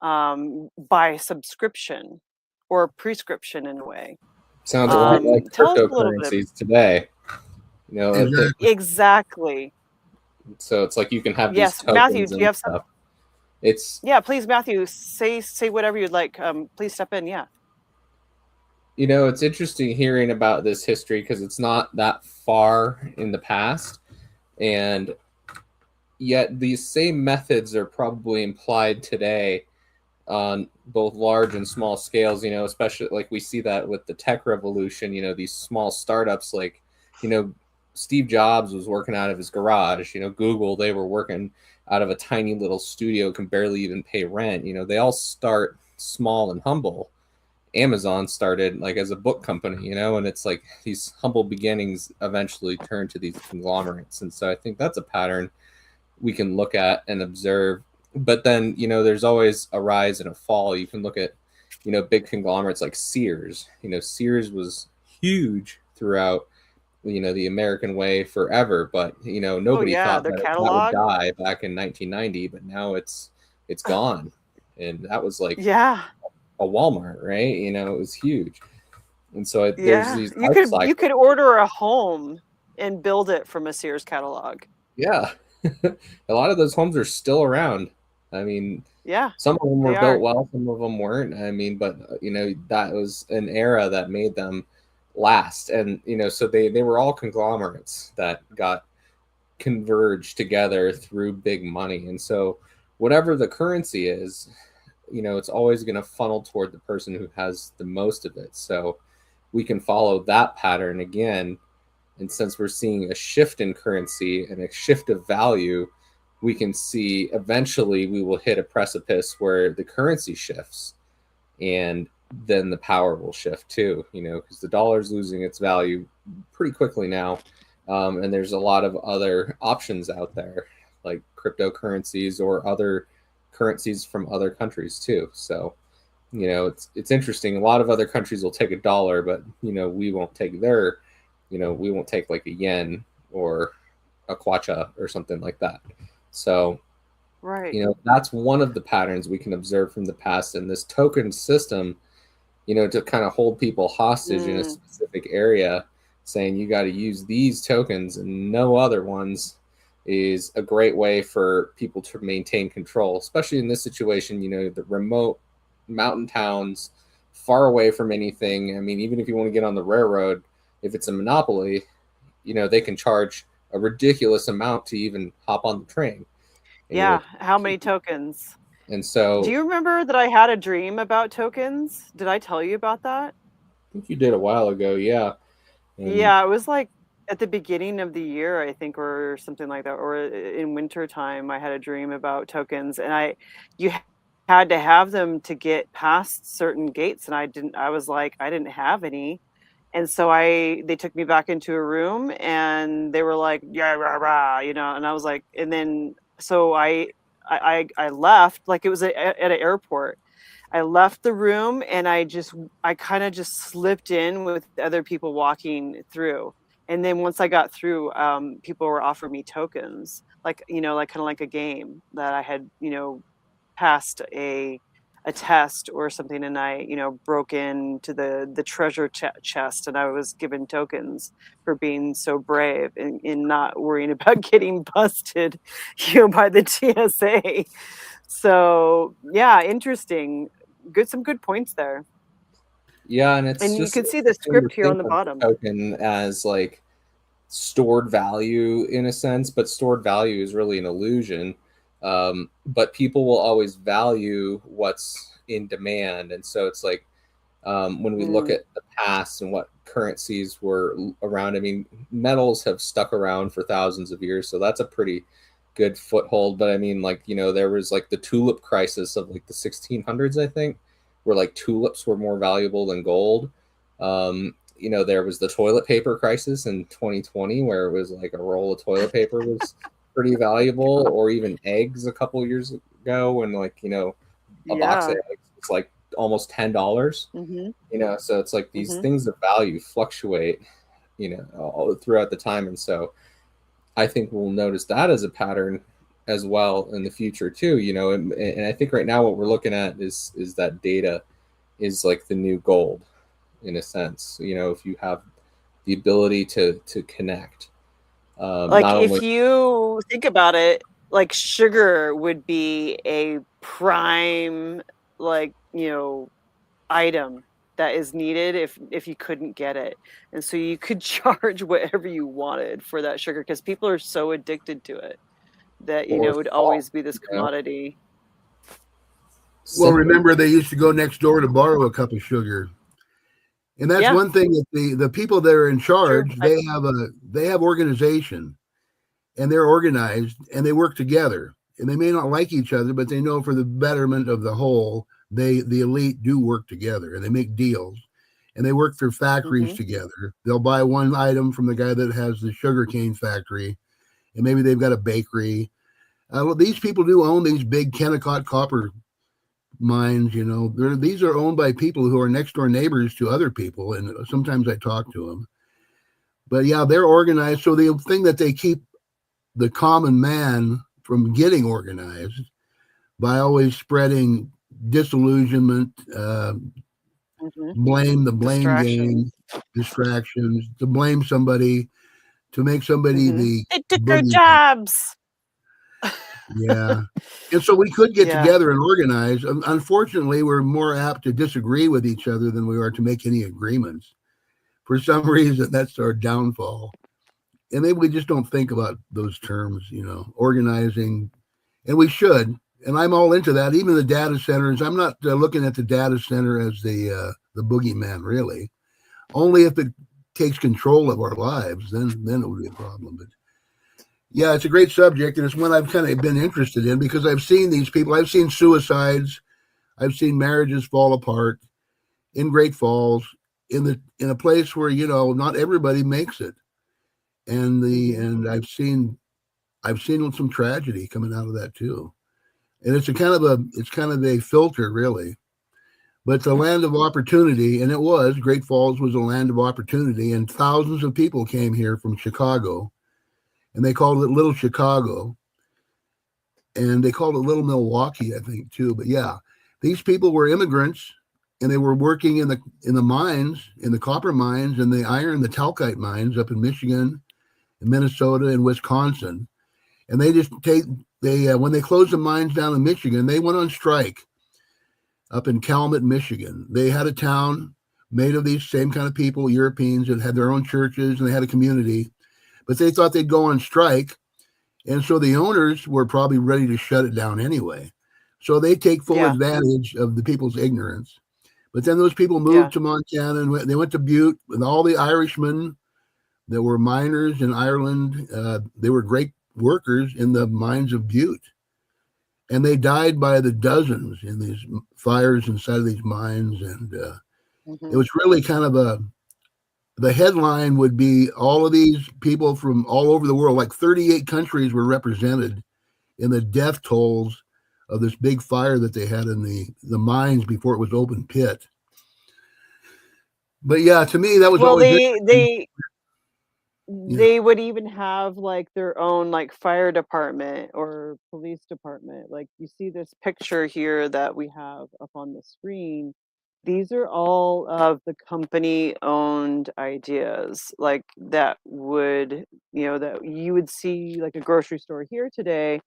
by subscription or prescription in a way. Sounds a lot like Tell us a little bit. cryptocurrencies today. Exactly. Exactly. So it's like you can have these Yes, Matthew, tokens do you and have some? stuff. It's, Yeah, please, Matthew, say whatever you'd like. Please step in. Yeah. it's interesting hearing about this history because it's not that far in the past. And yet these same methods are probably implied today on both large and small scales, especially like we see that with the tech revolution, these small startups like, Steve Jobs was working out of his garage, Google, they were working out of a tiny little studio, can barely even pay rent. They all start small and humble. Amazon started like as a book company, and it's like these humble beginnings eventually turn to these conglomerates. And so I think that's a pattern we can look at and observe. But then, there's always a rise and a fall. You can look at, big conglomerates like Sears. Sears was huge throughout, the American way forever. But, Oh nobody yeah, thought their that would catalog. die back in 1990. But now it's gone. And that was like Yeah, a Walmart, right? It was huge. And so there's yeah. these You hype could cycles. order a home and build it from a Sears catalog. Yeah. A lot of those homes are still around. I mean, Yeah, some of them they were built are. well, some of them weren't. I mean, but that was an era that made them last. And so they were all conglomerates that got converged together through big money. And so whatever the currency is, it's always going to funnel toward the person who has the most of it. So we can follow that pattern again. And since we're seeing a shift in currency and a shift of value, we can see eventually we will hit a precipice where the currency shifts and then the power will shift too, because the dollar's losing its value pretty quickly now. And there's a lot of other options out there like cryptocurrencies or other currencies from other countries too. So, it's interesting. A lot of other countries will take a dollar, but, we won't take we won't take like a yen or a kwacha or something like that. So, Right. that's one of the patterns we can observe from the past. And this token system, to kind of hold people hostage in a specific area, saying you got to use these tokens and no other ones, is a great way for people to maintain control, especially in this situation, the remote mountain towns far away from anything. I mean, even if you want to get on the railroad, if it's a monopoly, they can charge a ridiculous amount to even hop on the train. Yeah, how many tokens? And Do so you remember that I had a dream about tokens? Did I tell you about that? I think you did a while ago, yeah. And Yeah, it was like at the beginning of the year, I think, or something like that, or in winter time, I had a dream about tokens, and you had to have them to get past certain gates, and I was like, I didn't have any. And so they took me back into a room and they were like, yeah, rah, rah, and I was like, and then, so I left, like it was at an airport. I left the room and I kind of just slipped in with other people walking through. And then once I got through, people were offering me tokens, like, like kind of like a game that I had, passed a test or something, and I, broke into the treasure chest, and I was given tokens for being so brave and in not worrying about getting busted, by the TSA. So yeah, interesting. Some good points there. yeah, and it's And you just can see the interesting to script here on think the of bottom. token as like stored value in a sense, but stored value is really an illusion. But people will always value what's in demand. And so it's like when we look Mm, at the past and what currencies were around, I mean, metals have stuck around for thousands of years. So that's a pretty good foothold. But I mean, like, there was like the tulip crisis of like the 1600s, I think, where like tulips were more valuable than gold. There was the toilet paper crisis in 2020 where it was like a roll of toilet paper was pretty valuable, or even eggs a couple years ago when like, a box yeah. of eggs was like almost $10. Mm-hmm. So it's like these Mm-hmm. things of value fluctuate, all throughout the time. And so I think we'll notice that as a pattern as well in the future too, and I think right now what we're looking at is that data is like the new gold in a sense, if you have the ability to connect, Like not only. if you think about it, like sugar would be a prime, like, item that is needed if you couldn't get it. And so you could charge whatever you wanted for that sugar because people are so addicted to it that, Or it would salt, always be this commodity. Well, cinnamon. remember they used to go next door to borrow a cup of sugar. And that's Yeah, one thing that the people that are in true. charge, they have organization, and they're organized, and they work together. And they may not like each other, but they know for the betterment of the whole, the elite do work together, and they make deals, and they work through factories Hmm. together. They'll buy one item from the guy that has the sugarcane factory, and maybe they've got a bakery. Well, these people do own these big Kennecott copper mines. These are owned by people who are next door neighbors to other people, and sometimes I talk to them. But yeah, they're organized. So the thing that they keep the common man from getting organized by always spreading disillusionment, Hmm. the blame Distractions. game, distractions, to blame somebody, to make somebody Hmm. the They took our boogeyman. jobs. Yeah. And so we could get Yeah. together and organize. Unfortunately, we're more apt to disagree with each other than we are to make any agreements. For some reason, that's our downfall. And maybe we just don't think about those terms, organizing, and we should. And I'm all into that. Even the data centers, I'm not looking at the data center as the boogeyman, really. Only if it takes control of our lives, then it would be a problem. But yeah, it's a great subject, and it's one I've kind of been interested in because I've seen these people. I've seen suicides. I've seen marriages fall apart in Great Falls, in a place where not everybody makes it, and Hmm. I've seen some tragedy coming out of that too. And it's kind of a filter, really. But it's a land of opportunity, and it was. Great Falls was a land of opportunity, and thousands of people came here from Chicago, and they called it Little Chicago, and they called it Little Milwaukee, I think, too. But yeah, these people were immigrants, and they were working in the mines, in the copper mines, and the talcite mines up in Michigan, in Minnesota, and Wisconsin. And when they closed the mines down in Michigan, they went on strike up in Calumet, Michigan. They had a town made of these same kind of people, Europeans, that had their own churches, and they had a community, but they thought they'd go on strike. And so the owners were probably ready to shut it down anyway. So they take full Yeah. advantage of the people's ignorance. But then those people Yeah. moved to Montana, and they went to Butte, and all the Irishmen that were miners in Ireland, they were great workers in the mines of Butte. And they died by the dozens in these fires inside of these mines. And it Hmm. was really kind of the headline would be all of these people from all over the world, like 38 countries were represented in the death tolls of this big fire that they had in the mines before it was open pit. But yeah, to me, that was Well, always they interesting. they Yeah. they would even have like their own like fire department or police department. Like you see this picture here that we have up on the screen. These are all of the company owned ideas like that you would see like a grocery store here today.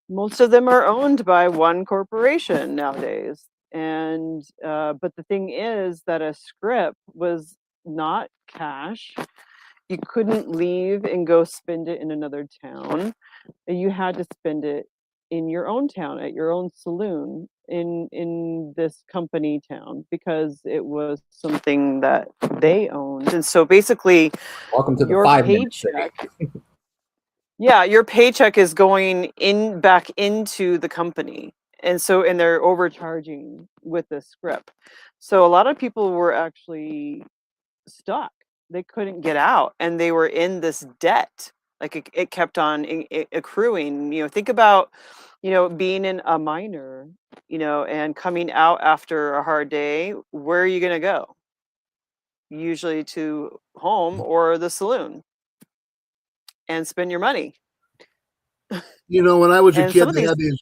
Most of them are owned by one corporation nowadays. And but the thing is that a script was not cash. You couldn't leave and go spend it in another town. You had to spend it in your own town at your own saloon in this company town because it was something that they owned. And so basically Welcome to the your 5 minute city. paycheck, yeah, your paycheck is going in back into the company. And they're overcharging with the script. So a lot of people were actually stuck. They couldn't get out and they were in this debt Like it kept on accruing. Think about, being a miner, and coming out after a hard day. Where are you going to go? Usually to home or the saloon and spend your money. When I was a And some kid, of they these, had these.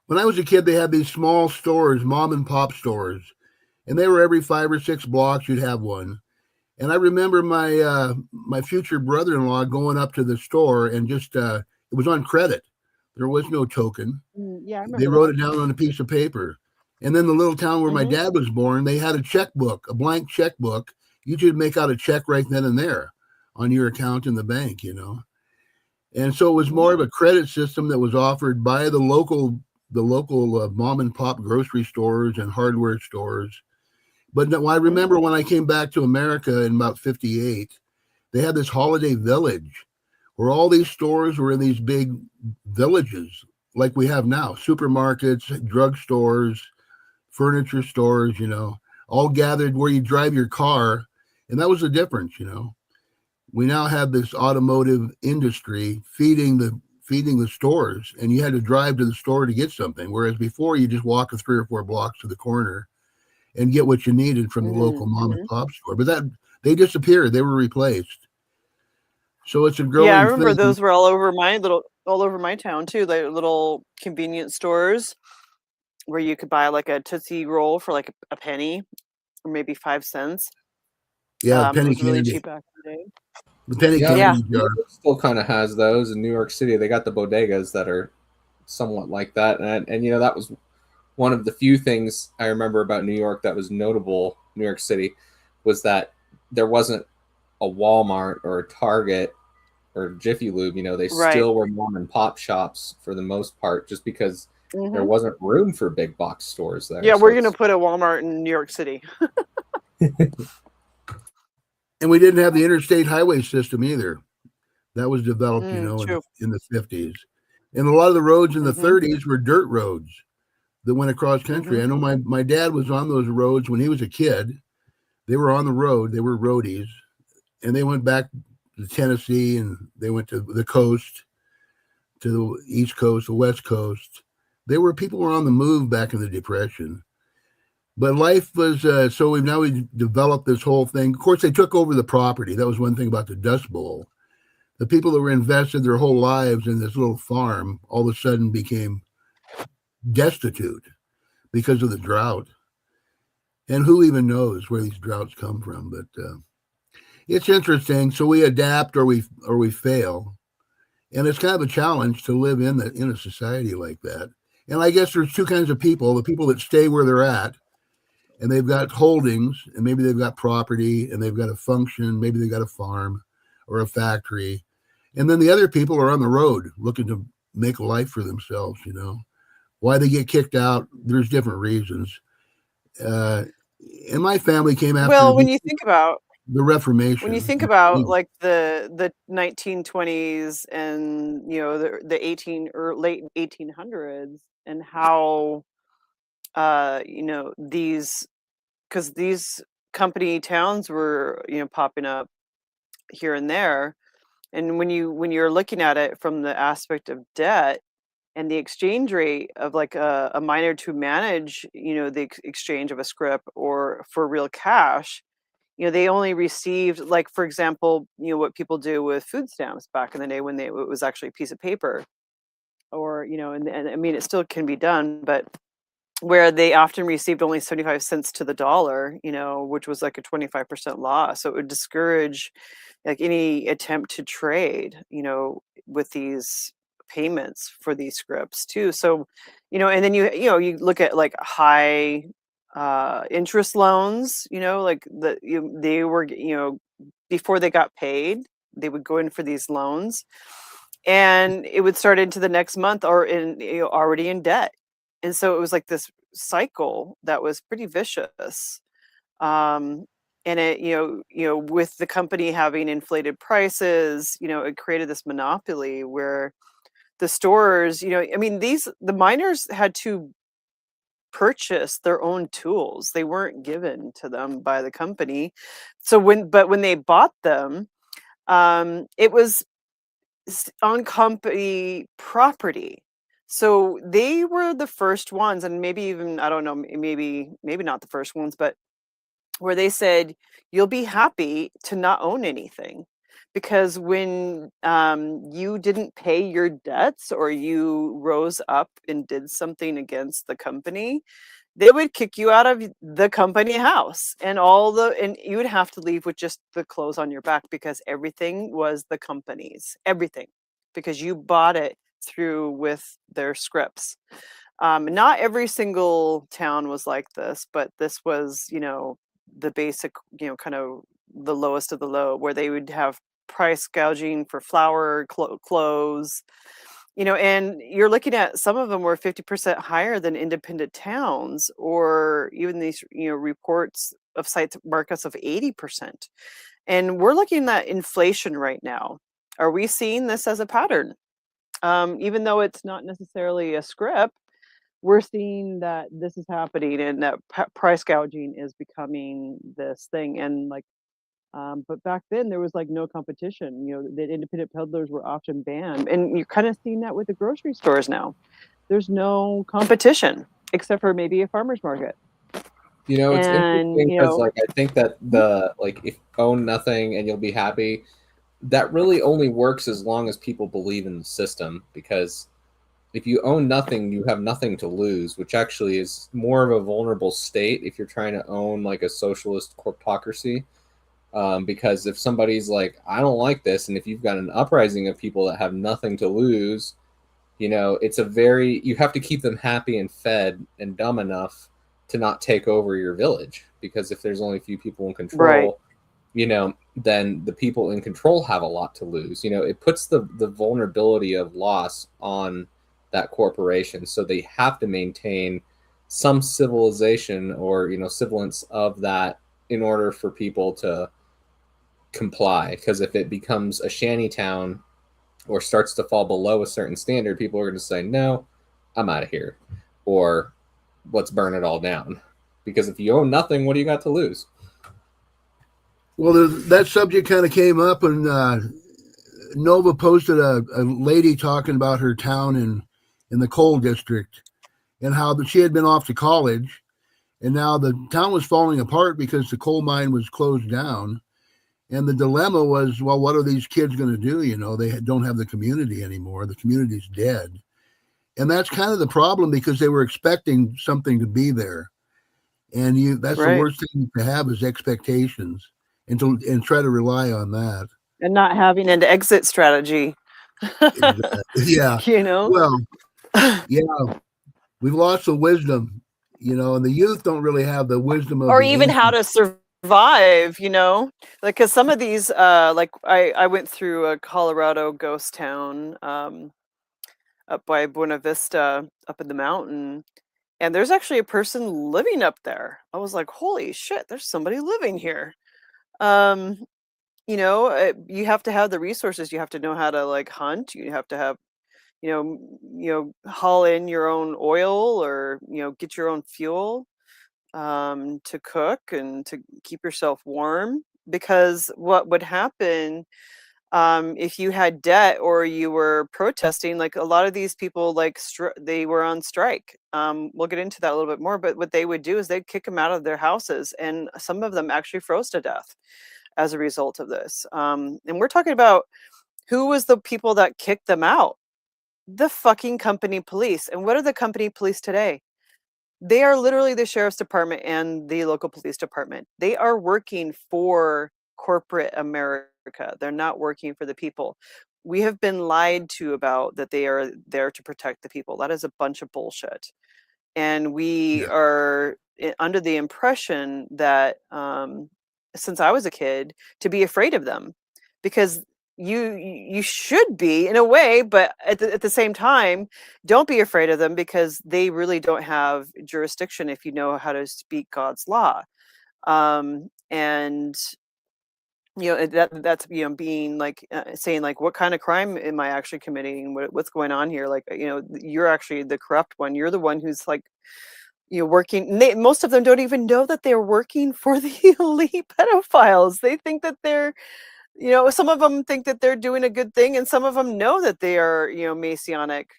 When I was a kid, they had these small stores, mom and pop stores, and they were every 5 or 6 blocks. You'd have one. And I remember my future brother-in-law going up to the store and just it was on credit. There was no token. yeah, I They remember wrote that. it down on a piece of paper. And then the little town where my Mhm. dad was born, they had a checkbook, a blank checkbook. You could make out a check right then and there on your account in the bank, And so it was more of a credit system that was offered by the local mom and pop grocery stores and hardware stores. But no, I remember when I came back to America in about 58, they had this holiday village where all these stores were in these big villages like we have now, supermarkets, drugstores, furniture stores, all gathered where you drive your car. And that was the difference, We now have this automotive industry feeding the stores, and you had to drive to the store to get something. Whereas before you just walk 3 or 4 blocks to the corner and get what you needed from the local mom and pop store. But that they disappeared. They were replaced. So it's a Yeah, I growing remember thing. those were all over my town too. Like little convenience stores where you could buy like a Tootsie Roll for like a penny or maybe 5 cents. Yeah, the It penny was really candy. cheap back in the day. The penny Yeah, Yeah. candy New jar. York still kind of has those. In New York City, they got the bodegas that are somewhat like that, and that was one of the few things I remember about New York that was notable. New York City was that there wasn't a Walmart or a Target or Jiffy Lube. They Right. still were mom and pop shops for the most part, just because there Mhm. wasn't room for big box stores there. Yeah, So we're going to it's put a Walmart in New York City. And we didn't have the interstate highway system either. That was developed, True. in the 50s. And a lot of the roads in the Mhm. 30s were dirt roads that went across country. Mhm. I know my dad was on those roads when he was a kid. They were on the road. They were roadies. And they went back to Tennessee, and they went to the coast, to the East Coast, the West Coast. People were on the move back in the Depression. But life was so we developed this whole thing. Of course, they took over the property. That was one thing about the Dust Bowl. The people that were invested their whole lives in this little farm all of a sudden became destitute because of the drought. And who even knows where these droughts come from? But it's interesting. So we adapt or we fail, and it's kind of a challenge to live in a society like that. And I guess there's 2 kinds of people: the people that stay where they're at, and they've got holdings, and maybe they've got property, and they've got a function, maybe they've got a farm or a factory. And then the other people are on the road looking to make a life for themselves, Why they get kicked out, there's different reasons. And my family came after Well, when you think about the Reformation. like the 1920s and the 18 or late 1800s and how these because these company towns were popping up here and there, and when you're looking at it from the aspect of debt and the exchange rate of like a miner to manage the exchange of a script or for real cash, they only received, like, for example, what people do with food stamps back in the day when it was actually a piece of paper, or and I mean it still can be done, but where they often received only 75 cents to the dollar, which was like a 25% loss. So it would discourage like any attempt to trade, with these payments for these scripts too. So, and then you look at like high interest loans, like they were, before they got paid, they would go in for these loans and it would start into the next month or in already in debt. And so it was like this cycle that was pretty vicious. Um, and it, with the company having inflated prices, it created this monopoly where the stores, I mean, the miners had to purchase their own tools. They weren't given to them by the company. So when they bought them, it was on company property. So they were the first ones, and maybe even, I don't know, maybe not the first ones, but where they said you'll be happy to not own anything, because when you didn't pay your debts or you rose up and did something against the company, they would kick you out of the company house, and you would have to leave with just the clothes on your back, because everything was the company's, everything, because you bought it through with their scripts. Not every single town was like this, but this was, the basic, kind of the lowest of the low, where they would have price gouging for flour, clothes, and you're looking at, some of them were 50% higher than independent towns, or even these, reports of sites markups of 80%. And we're looking at inflation right now. Are we seeing this as a pattern? Even though it's not necessarily a script, we're seeing that this is happening, and that price gouging is becoming this thing. And like, but back then there was like no competition. The independent peddlers were often banned, and you're kind of seeing that with the grocery stores now. There's no competition except for maybe a farmer's market. It's And interesting because, like, I think that if own nothing and you'll be happy, that really only works as long as people believe in the system. Because if you own nothing, you have nothing to lose, which actually is more of a vulnerable state if you're trying to own like a socialist corptocracy. Because if somebody's like, I don't like this, and if you've got an uprising of people that have nothing to lose, you have to keep them happy and fed and dumb enough to not take over your village. Because if there's only a few people in control, right, then the people in control have a lot to lose. It puts the vulnerability of loss on that corporation. So they have to maintain some civilization or, semblance of that in order for people to comply. Because if it becomes a shanty town or starts to fall below a certain standard, people are going to say, no, I'm out of here. Or let's burn it all down. Because if you own nothing, what do you got to lose? Well, that subject kind of came up, and Nova posted a lady talking about her town in the coal district, and how she had been off to college, and now the town was falling apart because the coal mine was closed down. And the dilemma was, well, what are these kids going to do? They don't have the community anymore. The community's dead. And that's kind of the problem, because they were expecting something to be there. And that's right. the worst thing to have, is expectations, and try to rely on that. And not having an exit strategy. Yeah. Well, yeah, we've lost the wisdom, and the youth don't really have the wisdom of or the even how ancients. to survive, like, because some of these, like, I went through a Colorado ghost town, up by Buena Vista, up in the mountain, and there's actually a person living up there. I was like, holy shit, there's somebody living here. um you have to have the resources. You have to know how to, like, hunt. You have to have, haul in your own oil, or get your own fuel, to cook and to keep yourself warm. Because what would happen, if you had debt or you were protesting, like a lot of these people, like, they were on strike. We'll get into that a little bit more, but what they would do is they'd kick them out of their houses, and some of them actually froze to death as a result of this. And we're talking about, who was the people that kicked them out? The fucking company police. And what are the company police today? They are literally the sheriff's department and the local police department. They are working for corporate America. They're not working for the people. We have been lied to about that they are there to protect the people. That is a bunch of bullshit. And we Yeah. are under the impression that, since I was a kid, to be afraid of them, because you should be, in a way, but at the same time, don't be afraid of them, because they really don't have jurisdiction if you know how to speak God's law. And that's, being like, saying, like, what kind of crime am I actually committing? What's going on here? Like, you're actually the corrupt one. You're the one who's, like, working. Most of them don't even know that they're working for the elite pedophiles. They think that they're some of them think that they're doing a good thing, and some of them know that they are, Masonic,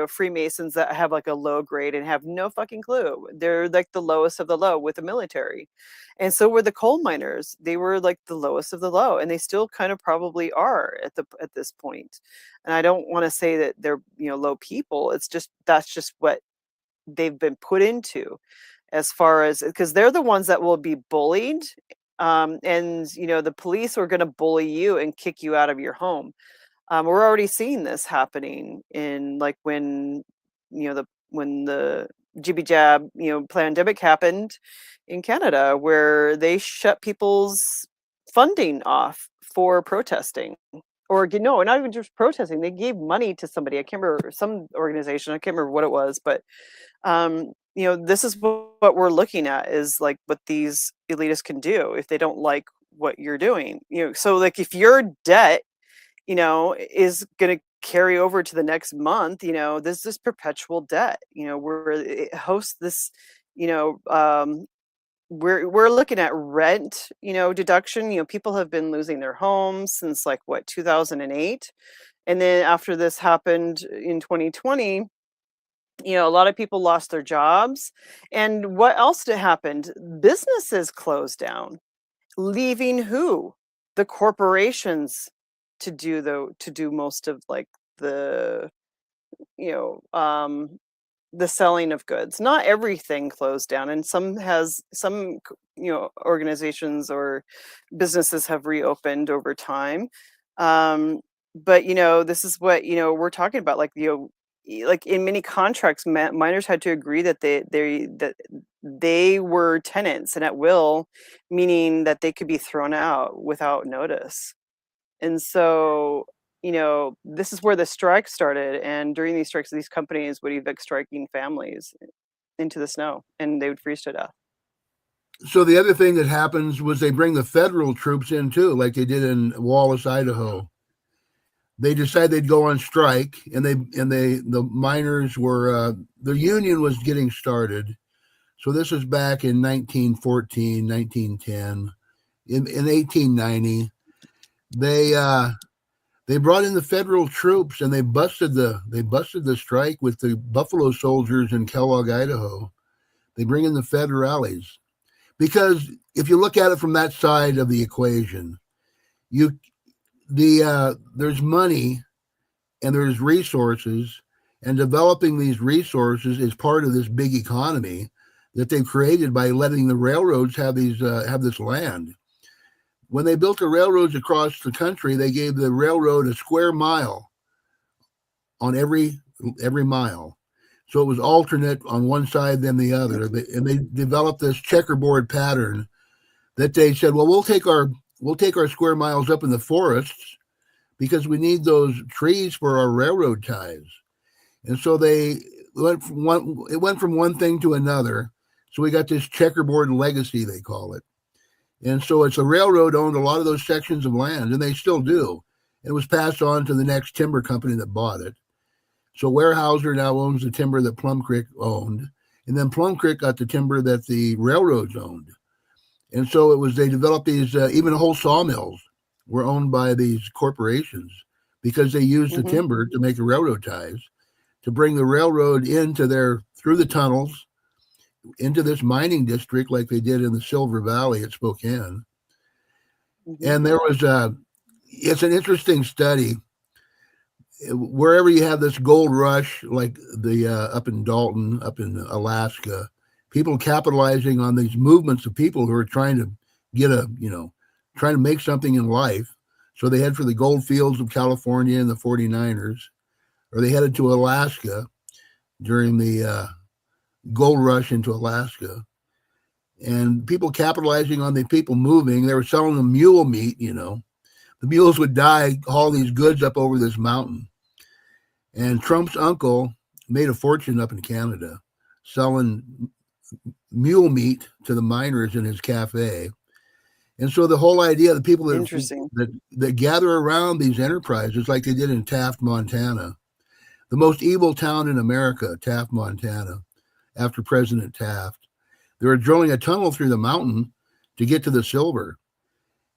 Freemasons that have like a low grade and have no fucking clue. They're like the lowest of the low with the military. And so were the coal miners. They were like the lowest of the low, and they still kind of probably are at this point. And I don't want to say that they're, low people. It's just that's just what they've been put into, as far as, because they're the ones that will be bullied. And the police are going to bully you and kick you out of your home. We're already seeing this happening in, like, when the jibby jab pandemic happened in Canada, where they shut people's funding off for protesting. Or no, not even just protesting. They gave money to somebody. I can't remember, some organization. I can't remember what it was, but this is what we're looking at, is like what these elitists can do if they don't like what you're doing. So like if your debt, is going to carry over to the next month, there's this perpetual debt, where it hosts this, we're looking at rent, deduction. People have been losing their homes since, like, what, 2008. And then after this happened in 2020, a lot of people lost their jobs. And what else happened? Businesses closed down, leaving who? The corporations to do most of, like, the the selling of goods. Not everything closed down, and some organizations or businesses have reopened over time. But this is what we're talking about, like, like in many contracts, miners had to agree that they were tenants and at will, meaning that they could be thrown out without notice. And so, this is where the strike started. And during these strikes, these companies would evict striking families into the snow, and they would freeze to death. So the other thing that happens was they bring the federal troops in too, like they did in Wallace, Idaho. They decided they'd go on strike, and the miners were, the union was getting started. So this was back in 1914, 1910. In 1890, they brought in the federal troops, and they busted the strike with the Buffalo Soldiers in Kellogg, Idaho. They bring in the federales, because if you look at it from that side of the equation, there's money and there's resources, and developing these resources is part of this big economy that they've created by letting the railroads have this land. When they built the railroads across the country, they gave the railroad a square mile on every mile. So it was alternate on one side than the other. And they developed this checkerboard pattern that they said, well, we'll take our square miles up in the forests because we need those trees for our railroad ties. And so it went from one thing to another. So we got this checkerboard legacy, they call it. And so it's a railroad owned a lot of those sections of land, and they still do. It was passed on to the next timber company that bought it. So Weyerhaeuser now owns the timber that Plum Creek owned, and then Plum Creek got the timber that the railroads owned. And so they developed these, even whole sawmills were owned by these corporations, because they used the timber to make the railroad ties, to bring the railroad through the tunnels into this mining district, like they did in the Silver Valley at Spokane. And there was it's an interesting study. Wherever you have this gold rush, like up in Dalton, up in Alaska, people capitalizing on these movements of people who are trying to trying to make something in life. So they head for the gold fields of California and the 49ers, or they headed to Alaska during the gold rush into Alaska. And people capitalizing on the people moving. They were selling them mule meat, The mules would die, haul these goods up over this mountain. And Trump's uncle made a fortune up in Canada selling mule meat to the miners in his cafe. And so the whole idea, the people that gather around these enterprises, like they did in Taft, Montana, the most evil town in America, Taft, Montana, after President Taft, they were drilling a tunnel through the mountain to get to the silver.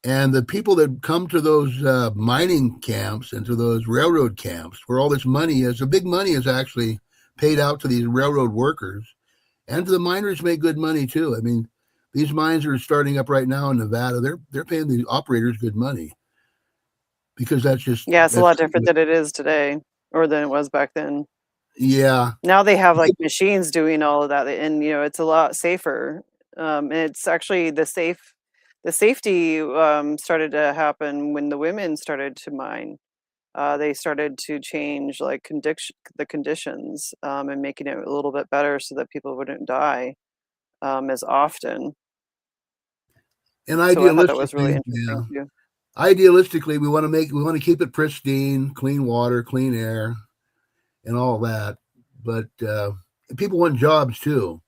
And the people that come to those mining camps and to those railroad camps where all this money is, the big money is actually paid out to these railroad workers, and to the miners make good money too. I mean, these mines are starting up right now in Nevada. They're paying the operators good money because that's just Yeah, it's a lot different than it is today or than it was back then. yeah. Now they have like machines doing all of that, and it's a lot safer. And it's actually the safety started to happen when the women started to mine. They started to change like the conditions and making it a little bit better so that people wouldn't die as often. And So I thought that was really idealistically, interesting yeah. too. Idealistically, we want to keep it pristine, clean water, clean air, and all that. But people want jobs too,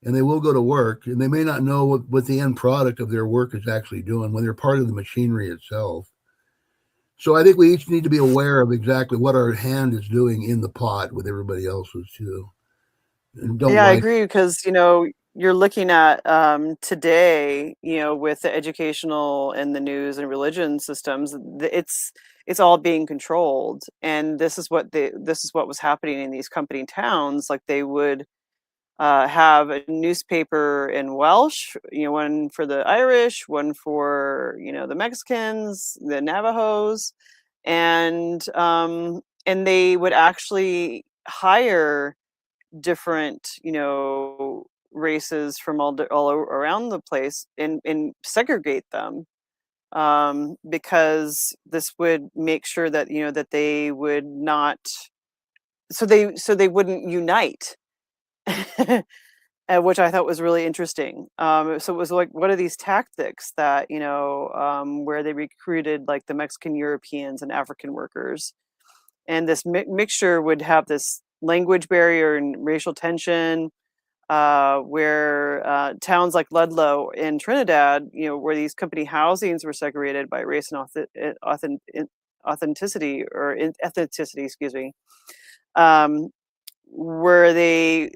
and they will go to work, and they may not know what the end product of their work is actually doing when they're part of the machinery itself. So I think we each need to be aware of exactly what our hand is doing in the pot with everybody else's too. And don't Yeah, I lie. agree because you're looking at today, with the educational and the news and religion systems, it's all being controlled, and this is what was happening in these company towns. Like they would have a newspaper in Welsh, one for the Irish, one for the Mexicans, the Navajos, and they would actually hire different races from around the place and segregate them because this would make sure that that they would not so they wouldn't unite. Which I thought was really interesting. So it was like, what are these tactics that where they recruited like the Mexican Europeans and African workers, and this mixture would have this language barrier and racial tension, where towns like Ludlow in Trinidad, where these company housings were segregated by race and authenticity or ethnicity, excuse me, where they,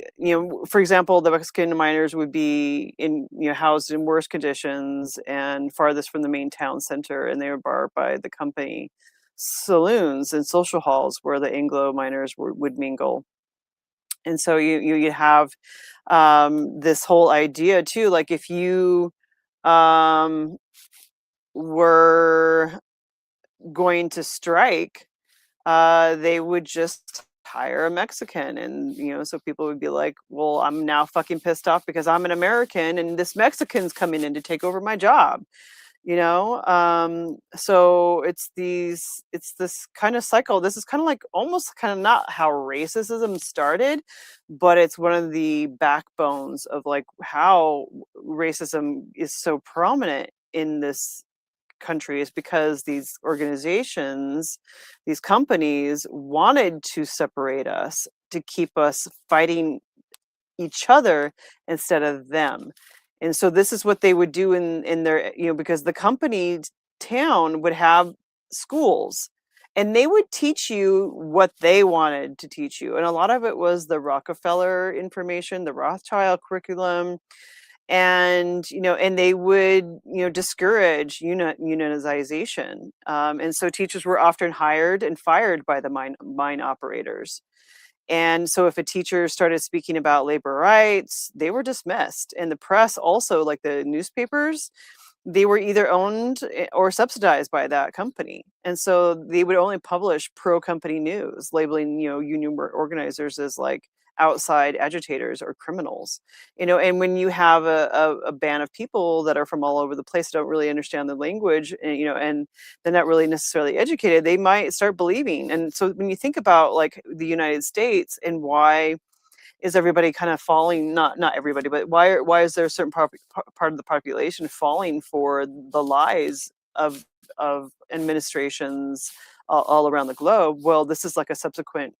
for example, the Mexican miners would be housed in worse conditions and farthest from the main town center, and they were barred by the company saloons and social halls where the Anglo miners would mingle. And so you have this whole idea too, like if you um, were going to strike, they would just hire a Mexican, and so people would be like, well, I'm now fucking pissed off because I'm an American and this Mexican's coming in to take over my job. So it's this kind of cycle. This is kind of like almost kind of not how racism started, but it's one of the backbones of like how racism is so prominent in this country, is because these organizations, these companies wanted to separate us to keep us fighting each other instead of them. And so this is what they would do in their, because the company town would have schools and they would teach you what they wanted to teach you. And a lot of it was the Rockefeller information, the Rothschild curriculum, and they would discourage unionization, and so teachers were often hired and fired by the mine operators. And so if a teacher started speaking about labor rights, they were dismissed. And the press also, like the newspapers, they were either owned or subsidized by that company. And so they would only publish pro-company news, labeling, union organizers as like outside agitators or criminals. And when you have a band of people that are from all over the place, don't really understand the language, and they're not really necessarily educated, they might start believing. And so when you think about like the United States and why is everybody kind of falling, not everybody, but why is there a certain part of the population falling for the lies of administrations all around the globe? Well, this is like a subsequent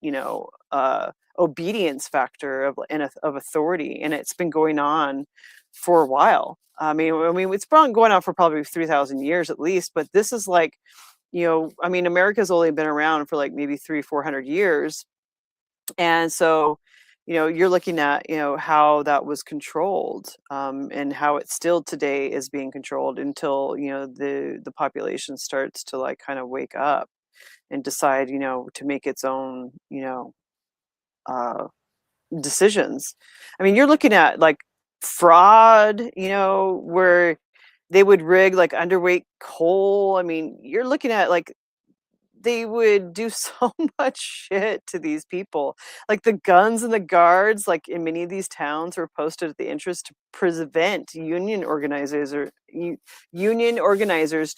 obedience factor of authority, and it's been going on for a while. I mean it's been going on for probably 3,000 years at least, but this is like, America's only been around for like maybe 300-400 years. And so you're looking at, how that was controlled, and how it still today is being controlled until, the population starts to like kind of wake up and decide, to make its own, uh, decisions. I mean, you're looking at like fraud, where they would rig like underweight coal. I mean, you're looking at like they would do so much shit to these people. Like the guns and the guards, like in many of these towns, were posted at the entrance to prevent union organizers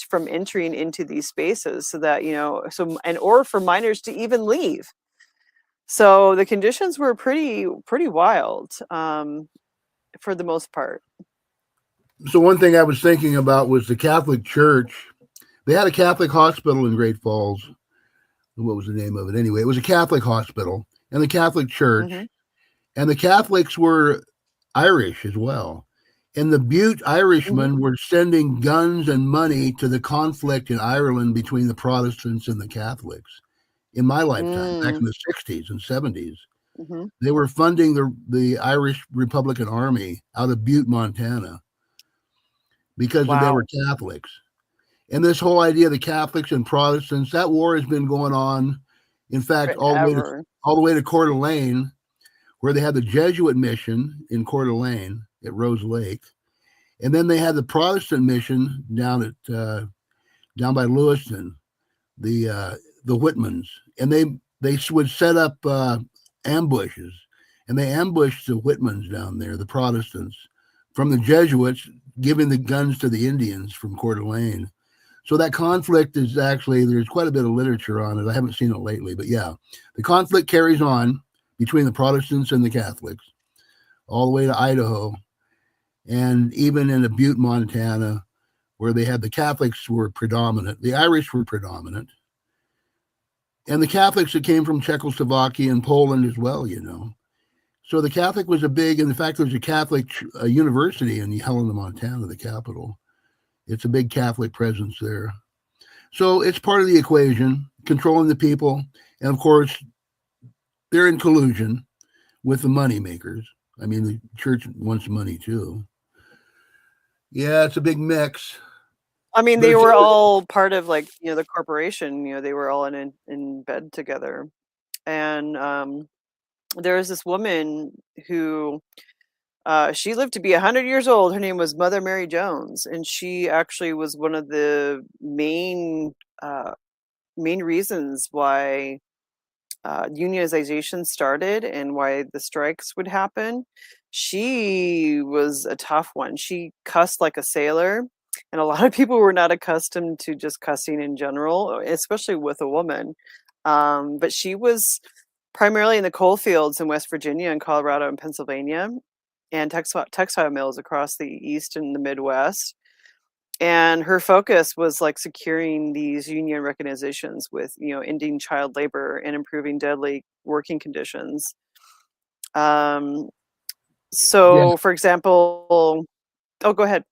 from entering into these spaces, so that or for miners to even leave. So the conditions were pretty wild, for the most part. So one thing I was thinking about was the Catholic Church. They had a Catholic hospital in Great Falls. What was the name of it? Anyway, it was a Catholic hospital and the Catholic Church. Mm-hmm. And the Catholics were Irish as well. And the Butte Irishmen Mm-hmm. were sending guns and money to the conflict in Ireland between the Protestants and the Catholics. In my lifetime, back in the 60s and 70s, Mm-hmm. they were funding the Irish Republican Army out of Butte, Montana, because they Wow. were Catholics. And this whole idea of the Catholics and Protestants, that war has been going on, in fact, all the way to Coeur d'Alene, where they had the Jesuit mission in Coeur d'Alene at Rose Lake. And then they had the Protestant mission down by Lewiston, the Whitmans. And they would set up ambushes, and they ambushed the Whitmans down there, the Protestants, from the Jesuits giving the guns to the Indians from Coeur d'Alene. So that conflict is actually, there's quite a bit of literature on it. I haven't seen it lately, but yeah, the conflict carries on between the Protestants and the Catholics all the way to Idaho, and even in Butte, Montana, where they had the Catholics were predominant. The Irish were predominant. And the Catholics that came from Czechoslovakia and Poland as well, So the Catholic was in fact, there's a Catholic university in Helena, Montana, the capital. It's a big Catholic presence there. So it's part of the equation, controlling the people. And of course, they're in collusion with the money makers. I mean, the church wants money too. Yeah, it's a big mix. I mean, they were all part of like, the corporation, they were all in bed together. And there was this woman who she lived to be 100 years old. Her name was Mother Mary Jones, and she actually was one of the main reasons why unionization started and why the strikes would happen. She was a tough one. She cussed like a sailor, and a lot of people were not accustomed to just cussing in general, especially with a woman. But she was primarily in the coal fields in West Virginia and Colorado and Pennsylvania, and textile mills across the East and the Midwest. And her focus was like securing these union recognitions with, ending child labor and improving deadly working conditions. So, for example, oh, go ahead.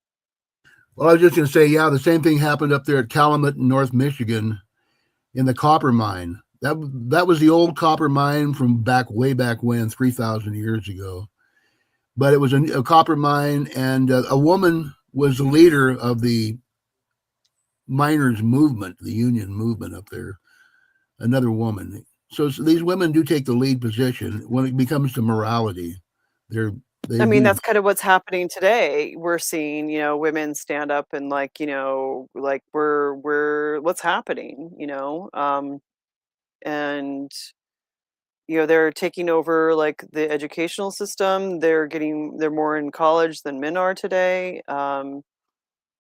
Well, I was just going to say, yeah, the same thing happened up there at Calumet in North Michigan in the copper mine. That was the old copper mine from way back when, 3,000 years ago. But it was a copper mine, and a woman was the leader of the miners' movement, the union movement up there. Another woman. So these women do take the lead position when it becomes to morality. That's kind of what's happening today. We're seeing, women stand up and like, like we're what's happening, and they're taking over like the educational system. They're more in college than men are today. And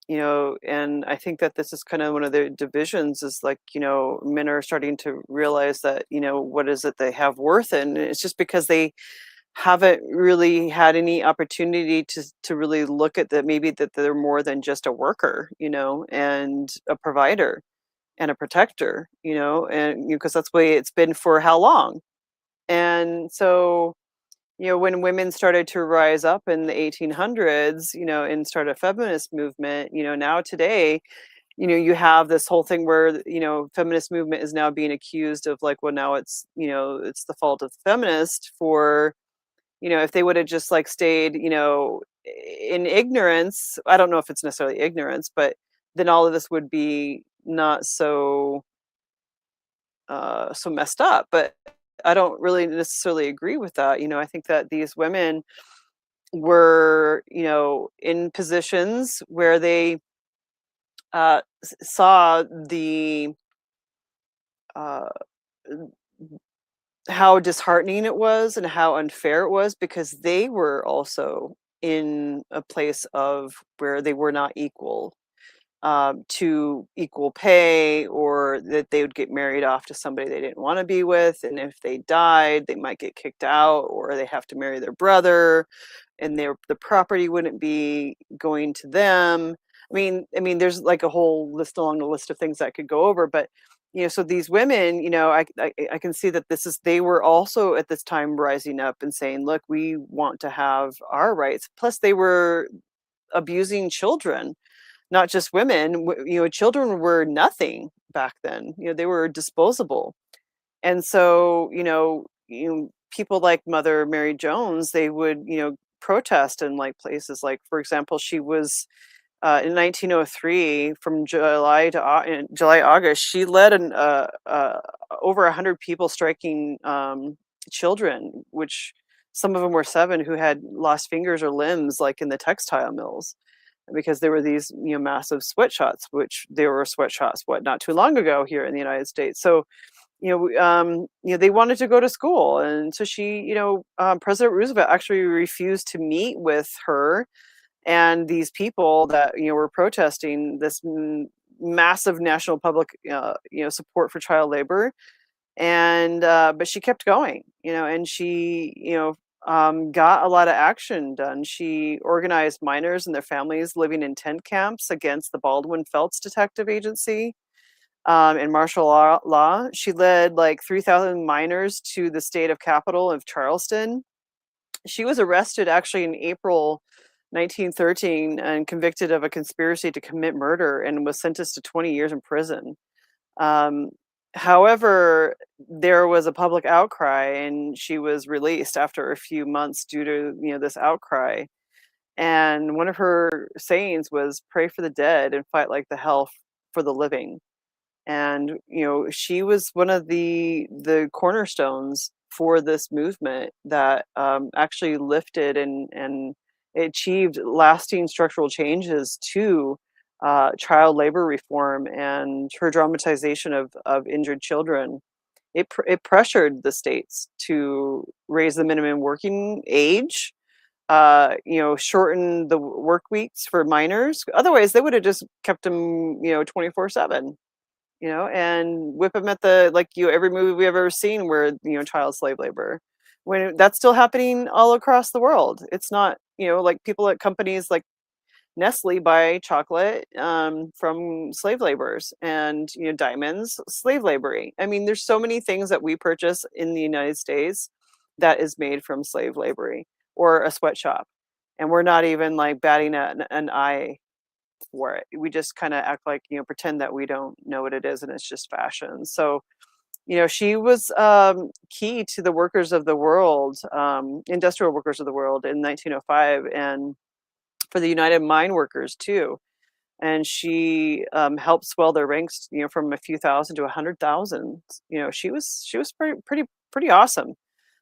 I think that this is kind of one of the divisions is like, men are starting to realize that, what is it they have worth in. And it's just because they haven't really had any opportunity to really look at that, maybe that they're more than just a worker, and a provider and a protector, and because that's the way it's been for how long. And so, when women started to rise up in the 1800s, and start a feminist movement, now today, you have this whole thing where, feminist movement is now being accused of like, well, now it's, it's the fault of feminists for if they would have just like stayed, in ignorance, I don't know if it's necessarily ignorance, but then all of this would be not so so messed up. But I don't really necessarily agree with that. I think that these women were, in positions where they saw the uh, how disheartening it was and how unfair it was, because they were also in a place of where they were not equal to equal pay, or that they would get married off to somebody they didn't want to be with, and if they died they might get kicked out, or they have to marry their brother, and the property wouldn't be going to them. I mean there's like a whole list along the list of things that could go over, but so these women, I can see that they were also at this time rising up and saying, look, we want to have our rights. Plus they were abusing children, not just women. Children were nothing back then. They were disposable. And so, people like Mother Mary Jones, they would, protest in like places like, for example, she was in 1903, from July to August, she led over 100 people striking children, which some of them were 7 who had lost fingers or limbs, like in the textile mills, because there were these massive sweatshops, which there were sweatshops not too long ago here in the United States. So they wanted to go to school, and so President Roosevelt actually refused to meet with her and these people that were protesting this massive national public support for child labor. And but she kept going, and she got a lot of action done. She organized miners and their families living in tent camps against the Baldwin Felts Detective Agency and martial law. She led like 3,000 miners to the state of capital of Charleston. She was arrested actually in April 1913 and convicted of a conspiracy to commit murder, and was sentenced to 20 years in prison. However, there was a public outcry, and she was released after a few months due to this outcry. And one of her sayings was, "Pray for the dead and fight like the hell for the living." And she was one of the cornerstones for this movement that actually lifted and achieved lasting structural changes to child labor reform and her dramatization of injured children. It pressured the states to raise the minimum working age, shorten the work weeks for minors. Otherwise, they would have just kept them, 24/7, and whip them at every movie we've ever seen where, child slave labor, when that's still happening all across the world. It's not, like people at companies like Nestle buy chocolate from slave laborers, and diamonds, slave laboring. I mean, there's so many things that we purchase in the United States that is made from slave laboring or a sweatshop, and we're not even like batting an eye for it. We just kind of act like, pretend that we don't know what it is, and it's just fashion. So she was key to the workers of the world, industrial workers of the world in 1905, and for the United Mine Workers too. And she helped swell their ranks, from a few thousand to 100,000. She was pretty awesome.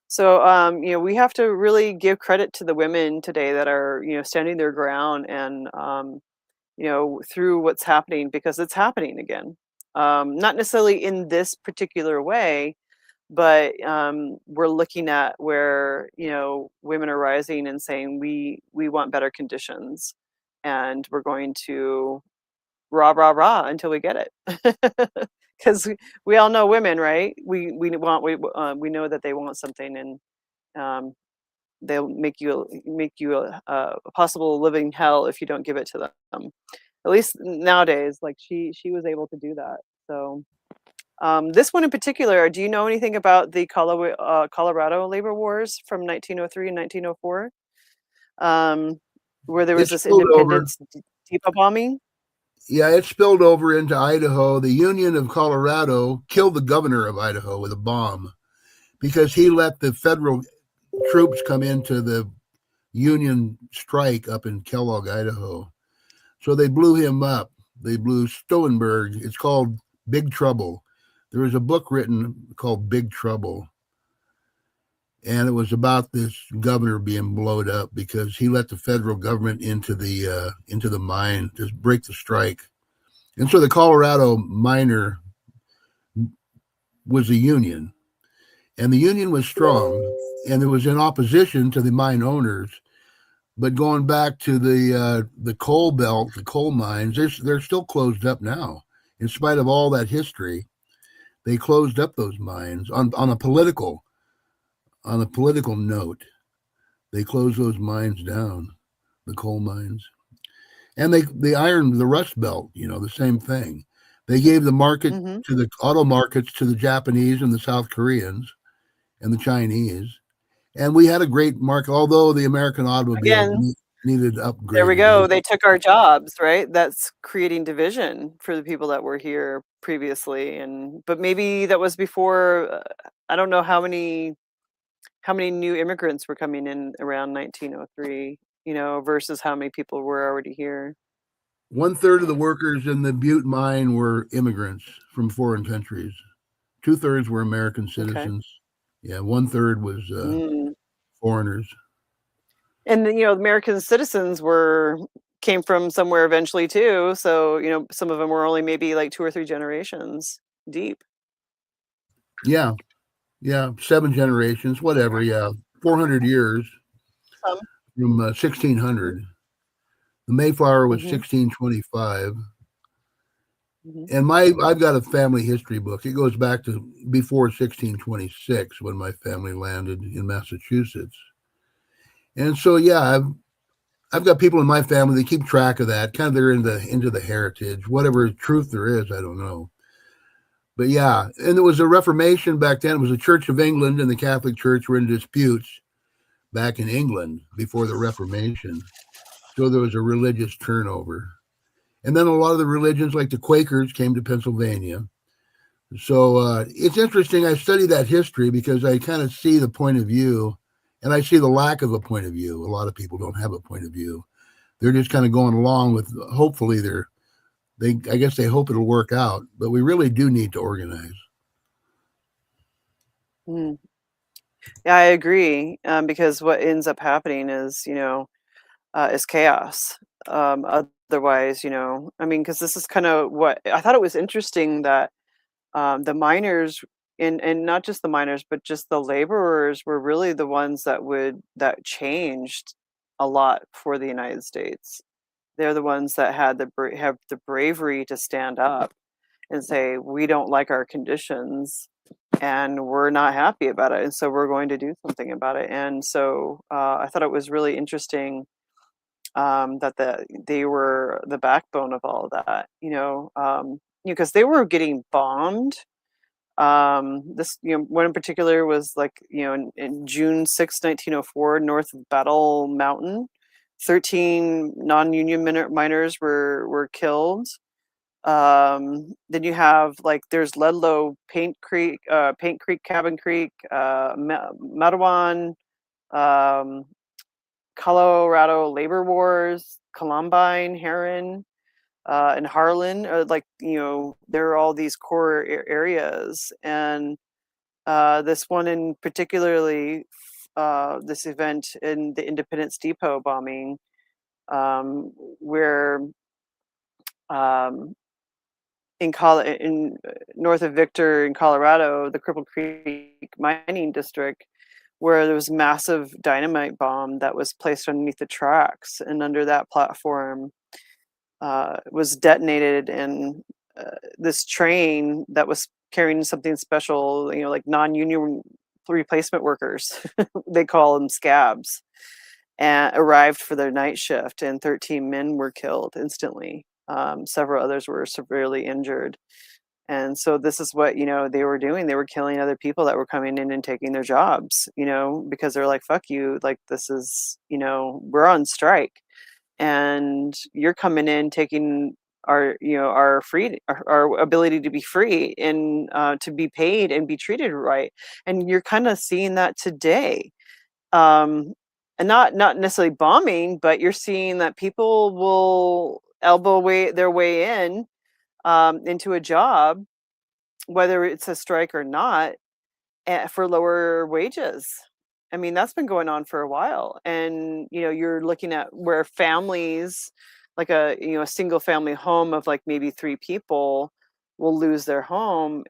So we have to really give credit to the women today that are standing their ground, and through what's happening, because it's happening again. Not necessarily in this particular way, but we're looking at where women are rising and saying we want better conditions, and we're going to rah rah rah until we get it. Because we all know women, right? We know that they want something, and they'll make you a possible living hell if you don't give it to them. At least nowadays, like she was able to do that. So this one in particular, do you know anything about the Colorado labor wars from 1903 and 1904, where there was this Independence Depot bombing? Yeah, it spilled over into Idaho. The Union of Colorado killed the governor of Idaho with a bomb because he let the federal troops come into the Union strike up in Kellogg, Idaho. So they blew him up. They blew Stoenberg. It's called Big Trouble. There was a book written called Big Trouble. And it was about this governor being blowed up because he let the federal government into the mine to break the strike. And so the Colorado miner was a union. And the union was strong. And it was in opposition to the mine owners. But going back to the coal belt, the coal mines, they're still closed up now. In spite of all that history, they closed up those mines on a political note. They closed those mines down, the coal mines. And they ironed the Rust Belt, the same thing. They gave the market to the auto markets to the Japanese and the South Koreans and the Chinese. And we had a great market, although the American automobile needed upgrading. There we go. They took our jobs, right? That's creating division for the people that were here previously. But maybe that was before. I don't know how many new immigrants were coming in around 1903, versus how many people were already here. 1/3 of the workers in the Butte mine were immigrants from foreign countries. 2/3 were American citizens. Okay. Yeah, 1/3 was foreigners. And American citizens came from somewhere eventually too. So some of them were only maybe like 2 or 3 generations deep. Yeah, 7 generations, whatever. Yeah, 400 years from 1600. The Mayflower was 1625. And I've got a family history book. It goes back to before 1626 when my family landed in Massachusetts. And so, yeah, I've got people in my family that keep track of that. Kind of they're into the heritage, whatever truth there is, I don't know. But yeah, and there was a Reformation back then. It was the Church of England and the Catholic Church were in disputes back in England before the Reformation. So there was a religious turnover. And then a lot of the religions, like the Quakers, came to Pennsylvania. So it's interesting. I study that history because I kind of see the point of view, and I see the lack of a point of view. A lot of people don't have a point of view. They're just kind of going along with, hopefully I guess they hope it'll work out, but we really do need to organize. Yeah, I agree. Because what ends up happening is, is chaos. Otherwise, because this is kind of what I thought. It was interesting that the miners and not just the miners, but just the laborers were really the ones that changed a lot for the United States. They're the ones that have the bravery to stand up and say, we don't like our conditions and we're not happy about it. And so we're going to do something about it. And so I thought it was really interesting that they were the backbone of all of that, because they were getting bombed. This, one in particular was like, in June 6, 1904, north of Battle Mountain, 13 non-union miners were killed. Then you have there's Ludlow, Paint Creek, Cabin Creek, Matawan, Colorado Labor Wars, Columbine, Heron, and Harlan. There are all these core areas, and this one in particularly, this event in the Independence Depot bombing, where in north of Victor in Colorado, the Cripple Creek mining district, where there was massive dynamite bomb that was placed underneath the tracks, and under that platform was detonated, and this train that was carrying something special, like non-union replacement workers, they call them scabs, and arrived for their night shift, and 13 men were killed instantly. Several others were severely injured. And so this is what, they were doing. They were killing other people that were coming in and taking their jobs, because they're like, fuck you. Like, this is, we're on strike and you're coming in, taking our ability to be free and to be paid and be treated right. And you're kind of seeing that today. and not necessarily bombing, but you're seeing that people will their way in into a job, whether it's a strike or not, for lower wages. I mean, that's been going on for a while. And, you're looking at where families, like a single family home of like maybe 3 people will lose their home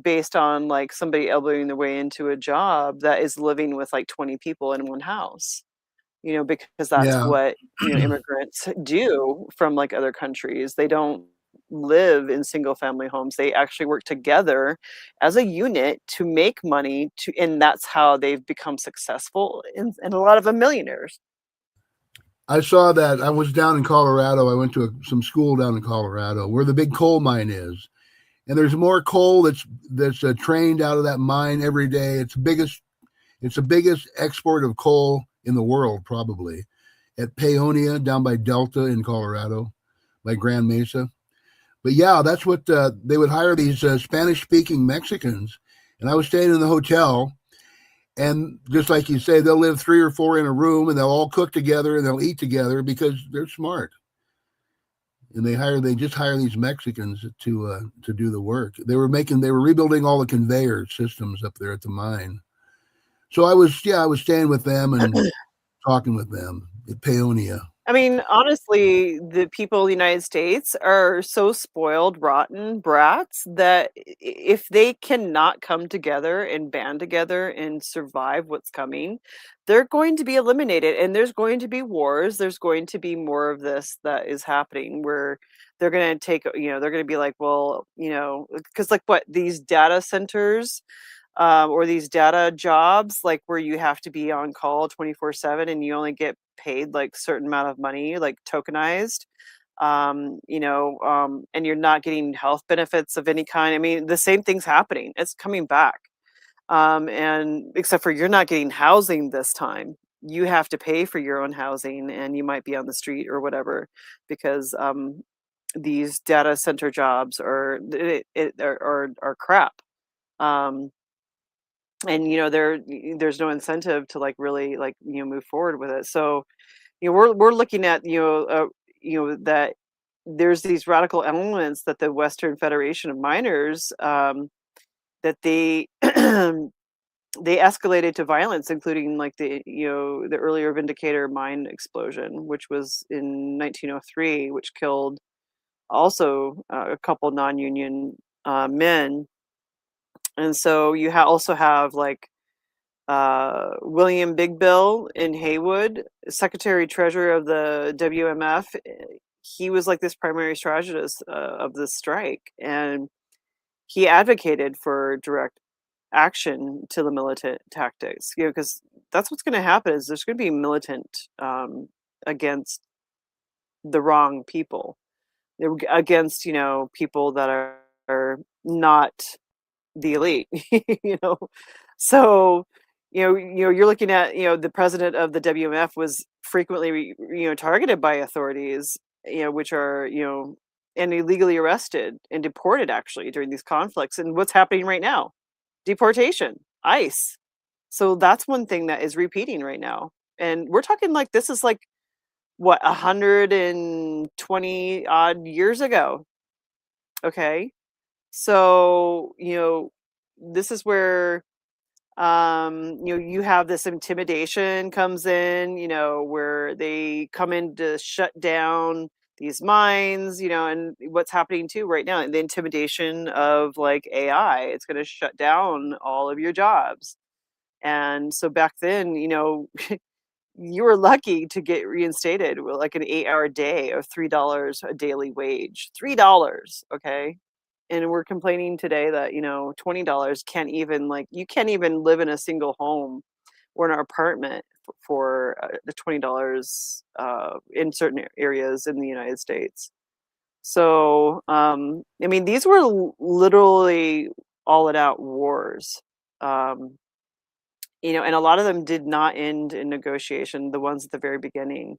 based on like somebody elbowing their way into a job that is living with like 20 people in one house, because that's Yeah. what, immigrants do from like other countries. They don't live in single family homes. They actually work together as a unit to make money and that's how they've become successful, and a lot of them millionaires. I saw that. I was down in Colorado. I went to some school down in Colorado where the big coal mine is, and there's more coal that's trained out of that mine every day. It's the biggest export of coal in the world, probably, at Paonia down by Delta in Colorado, by Grand Mesa. But yeah, that's what they would hire these Spanish-speaking Mexicans, and I was staying in the hotel. And just like you say, they'll live 3 or 4 in a room, and they'll all cook together and they'll eat together because they're smart. And they just hire these Mexicans to do the work. They were rebuilding all the conveyor systems up there at the mine. So I was staying with them and talking with them at Paonia. I mean, honestly, the people of the United States are so spoiled, rotten brats that if they cannot come together and band together and survive what's coming, they're going to be eliminated. And there's going to be wars. There's going to be more of this that is happening where they're going to they're going to be like, well, because like what these data centers or these data jobs, like where you have to be on call 24/7 and you only get paid like certain amount of money, like tokenized, and you're not getting health benefits of any kind. I mean, the same thing's happening. It's coming back. And except for you're not getting housing this time. You have to pay for your own housing and you might be on the street or whatever because these data center jobs are crap. Um, and there's no incentive to like really like move forward with it. So we're looking at that there's these radical elements that the Western Federation of Miners that they they escalated to violence, including like the earlier Vindicator mine explosion, which was in 1903, which killed also a couple non-union men. And so you also have like William Big Bill in Haywood, Secretary Treasurer of the WMF. He was like this primary strategist of this strike, and he advocated for direct action to the militant tactics. Because that's what's going to happen is there's going to be militant against the wrong people, against people that are not the elite, So, you're looking at, the president of the WMF was frequently, targeted by authorities, which are, and illegally arrested and deported actually during these conflicts. And what's happening right now? Deportation, ICE. So that's one thing that is repeating right now. And we're talking like this is like what 120 odd years ago. Okay. So, this is where you have this intimidation comes in, where they come in to shut down these mines, and what's happening too right now, the intimidation of like AI, it's going to shut down all of your jobs. And so back then, you were lucky to get reinstated with like an 8-hour day or $3 a daily wage. $3, okay? And we're complaining today that, $20 can't even you can't even live in a single home or an apartment for the $20 in certain areas in the United States. So, I mean, these were literally all out wars. Um, and a lot of them did not end in negotiation, the ones at the very beginning.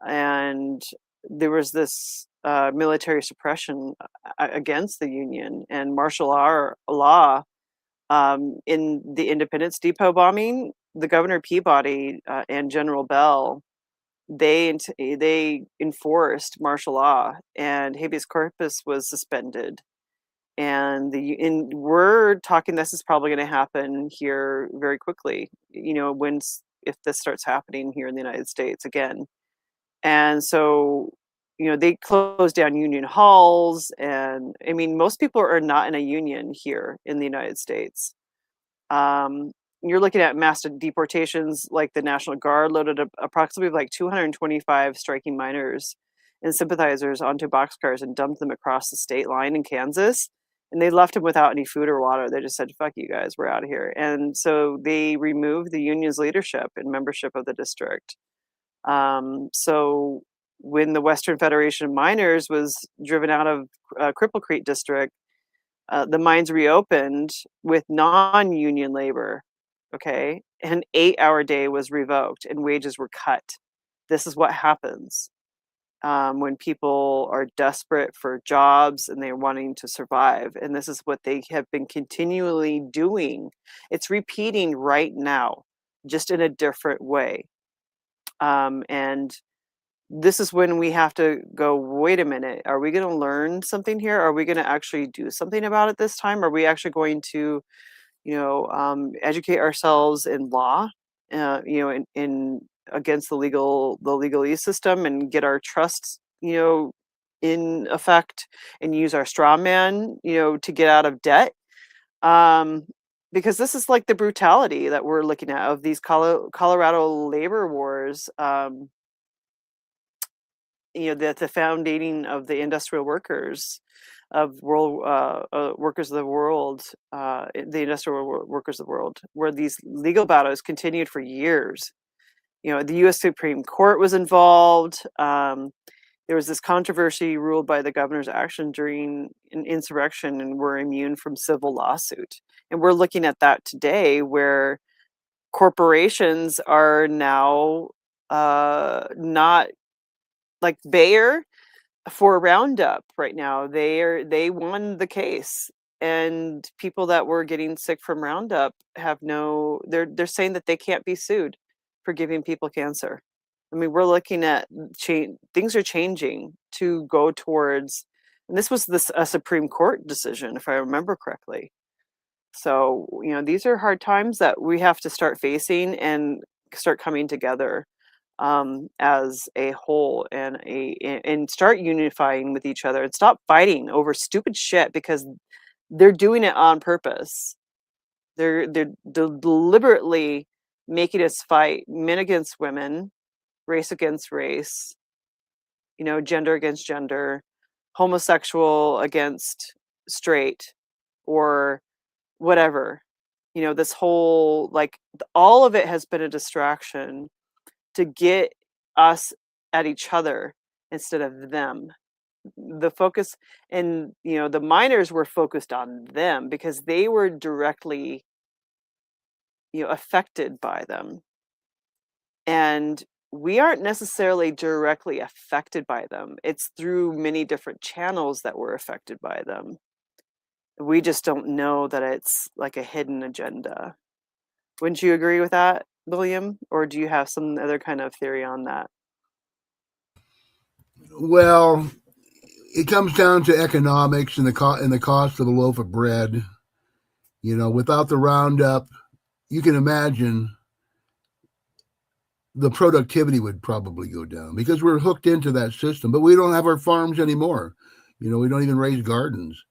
And there was this military suppression against the Union and martial law In the Independence Depot bombing, the Governor Peabody and General Bell, they enforced martial law, and habeas corpus was suspended. And we're talking this is probably going to happen here very quickly. If this starts happening here in the United States again. And so, they closed down union halls, and I mean, most people are not in a union here in the United States. You're looking at mass deportations, like the National Guard loaded approximately like 225 striking miners and sympathizers onto boxcars and dumped them across the state line in Kansas. And they left them without any food or water. They just said, fuck you guys, we're out of here. And so they removed the union's leadership and membership of the district. So when the Western Federation of Miners was driven out of Cripple Creek District, the mines reopened with non-union labor, okay? An 8-hour day was revoked and wages were cut. This is what happens when people are desperate for jobs and they're wanting to survive. And this is what they have been continually doing. It's repeating right now, just in a different way. And this is when we have to go, wait a minute, are we going to learn something here? Are we going to actually do something about it this time? Are we actually going to, educate ourselves in law, in against the legalese system, and get our trusts, in effect, and use our straw man, to get out of debt? Because this is like the brutality that we're looking at of these Colorado labor wars. The founding of the industrial workers of workers of the world, the industrial workers of the world, where these legal battles continued for years. The U.S. Supreme Court was involved. There was this controversy ruled by the governor's action during an insurrection, and were immune from civil lawsuit. And we're looking at that today, where corporations are now not like Bayer for Roundup right now. They won the case, and people that were getting sick from Roundup they're saying that they can't be sued for giving people cancer. I mean, we're looking at things are changing to go towards, and this was a Supreme Court decision, if I remember correctly. So, these are hard times that we have to start facing and start coming together as a whole, and start unifying with each other and stop fighting over stupid shit, because they're doing it on purpose. They're deliberately making us fight men against women, race against race, gender against gender, homosexual against straight, or whatever. This whole, like, all of it has been a distraction to get us at each other instead of them. The focus, and the miners were focused on them because they were directly affected by them, and we aren't necessarily directly affected by them. It's through many different channels that we're affected by them. We just don't know that it's like a hidden agenda. Wouldn't you agree with that, William? Or do you have some other kind of theory on that? Well, it comes down to economics and the cost of a loaf of bread. Without the Roundup, you can imagine the productivity would probably go down, because we're hooked into that system. But we don't have our farms anymore. We don't even raise gardens.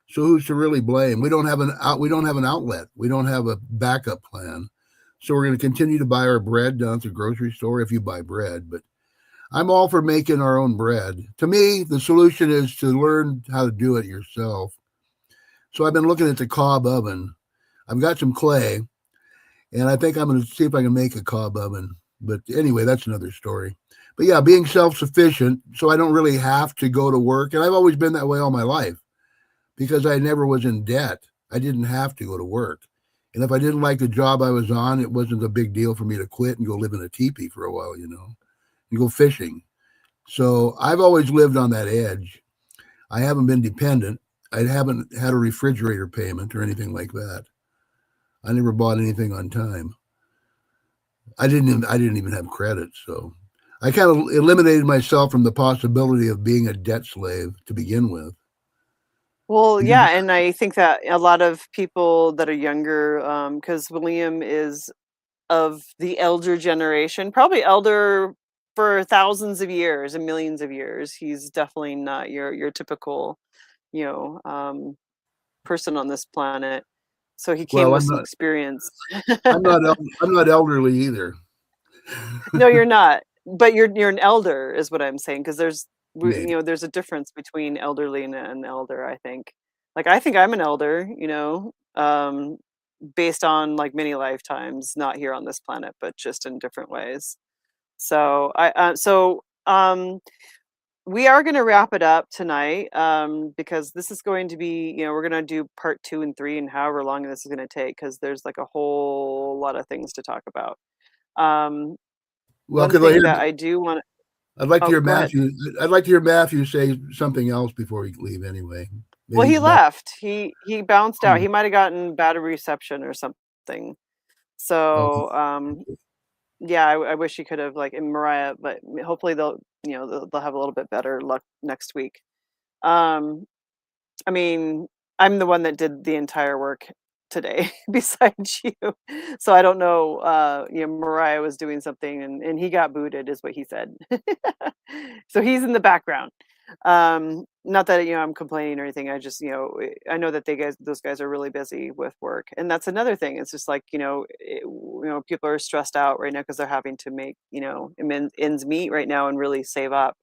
So who's to really blame? We don't have an outlet. We don't have a backup plan. So we're going to continue to buy our bread down at the grocery store, if you buy bread. But I'm all for making our own bread. To me, the solution is to learn how to do it yourself. So I've been looking at the cob oven. I've got some clay, and I think I'm going to see if I can make a cob oven. But anyway, that's another story. But yeah, being self-sufficient, so I don't really have to go to work. And I've always been that way all my life, because I never was in debt. I didn't have to go to work. And if I didn't like the job I was on, it wasn't a big deal for me to quit and go live in a teepee for a while, and go fishing. So I've always lived on that edge. I haven't been dependent. I haven't had a refrigerator payment or anything like that. I never bought anything on time. I didn't even have credit, so I kind of eliminated myself from the possibility of being a debt slave to begin with. Well, yeah, and I think that a lot of people that are younger, because William is of the elder generation, probably elder for thousands of years and millions of years. He's definitely not your typical, you know, person on this planet. So he came Well, with some experience. I'm not elderly either. No, you're not. But you're an elder, is what I'm saying. Because Maybe. you know, there's a difference between elderly and an elder. I think. Like I think I'm an elder. You know, based on like many lifetimes, not here on this planet, but just in different ways. So we are going to wrap it up tonight, because this is going to be, you know, we're going to do part 2 and 3 and however long this is going to take, because there's like a whole lot of things to talk about. Well, One thing that I do want. I'd like to hear Go ahead. Matthew. I'd like to hear Matthew say something else before he leave. Anyway, maybe Well, he he's back. left. He bounced out. He might have gotten bad reception or something. So yeah, I wish he could have, like, in Miriah, but hopefully they'll have a little bit better luck next week. I mean, I'm the one that did the entire work today besides you. So I don't know, you know, Miriah was doing something and he got booted is what he said. So he's in the background. Not that, you know, I'm complaining or anything. I just, you know, I know that those guys are really busy with work. And that's another thing. It's just like, you know, people are stressed out right now because they're having to make, you know, ends meet right now and really save up,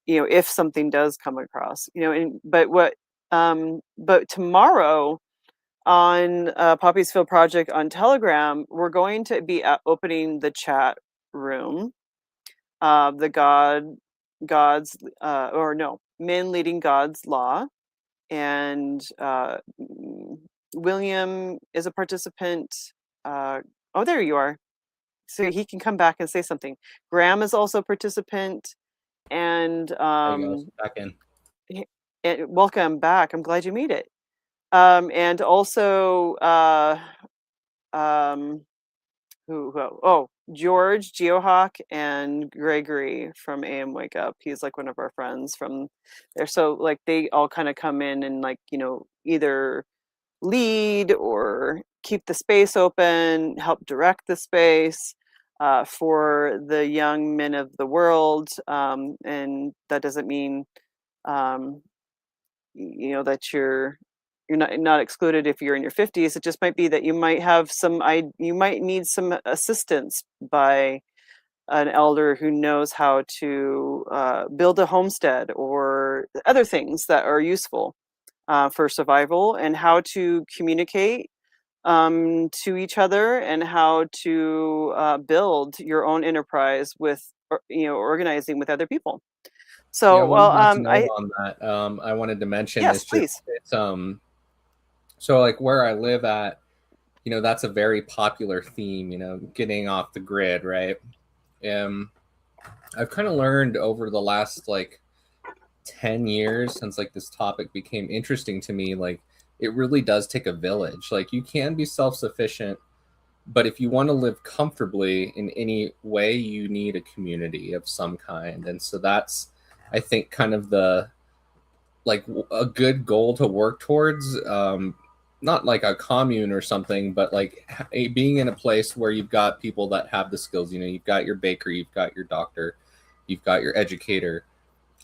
you know, if something does come across, you know. And but tomorrow on Poppy's Field Project on Telegram, we're going to be opening the chat room of the Men Leading God's Law. And William is a participant. Oh, there you are. So he can come back and say something. Graham is also a participant. And There you go. Back in. welcome back. I'm glad you made it. And also George Geohawk and Gregory from AM Wake Up. He's like one of our friends from there. So like they all kind of come in and, like, you know, either lead or keep the space open, help direct the space for the young men of the world. And that doesn't mean you know that you're not excluded if you're in your 50s. It just might be that you might have you might need some assistance by an elder who knows how to build a homestead or other things that are useful for survival, and how to communicate to each other, and how to build your own enterprise with, you know, organizing with other people. So, yeah, well, on that, I wanted to mention yes, is just please. it's so like where I live at, you know, that's a very popular theme, you know, getting off the grid, right? I've kind of learned over the last like 10 years since like this topic became interesting to me, like it really does take a village. Like you can be self-sufficient, but if you want to live comfortably in any way, you need a community of some kind. And so that's, I think, kind of the like a good goal to work towards. Not like a commune or something, but like being in a place where you've got people that have the skills. You know, you've got your baker, you've got your doctor, you've got your educator.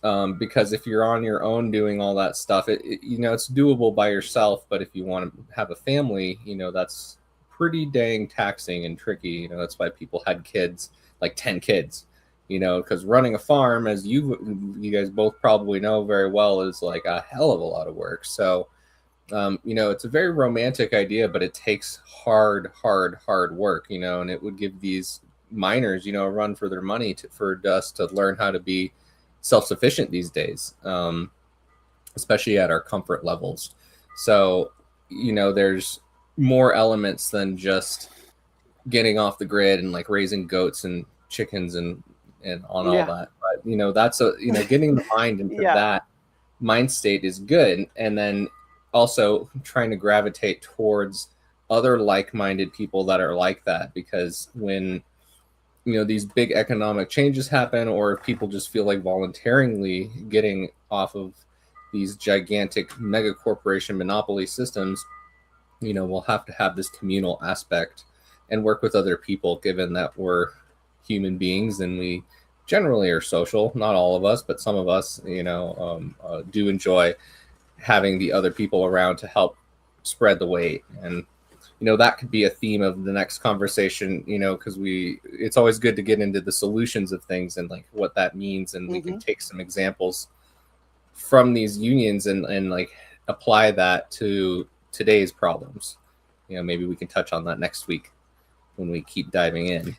Because if you're on your own doing all that stuff, you know, it's doable by yourself. But if you want to have a family, you know, that's pretty dang taxing and tricky. You know, that's why people had kids, like 10 kids, you know, because running a farm, as you guys both probably know very well, is like a hell of a lot of work. So, you know, it's a very romantic idea, but it takes hard work, you know, and it would give these miners, you know, a run for their money for us to learn how to be self-sufficient these days, especially at our comfort levels. So, you know, there's more elements than just getting off the grid and like raising goats and chickens and on all that. But, you know, that's you know, getting the mind into that mind state is good. And then also trying to gravitate towards other like-minded people that are like that, because when these big economic changes happen, or if people just feel like voluntarily getting off of these gigantic mega corporation monopoly systems, we'll have to have this communal aspect and work with other people, given that we're human beings and we generally are social. Not all of us, but some of us do enjoy having the other people around to help spread the weight. And that could be a theme of the next conversation, because it's always good to get into the solutions of things and like what that means, and we can take some examples from these unions and like apply that to today's problems. Maybe we can touch on that next week when we keep diving in.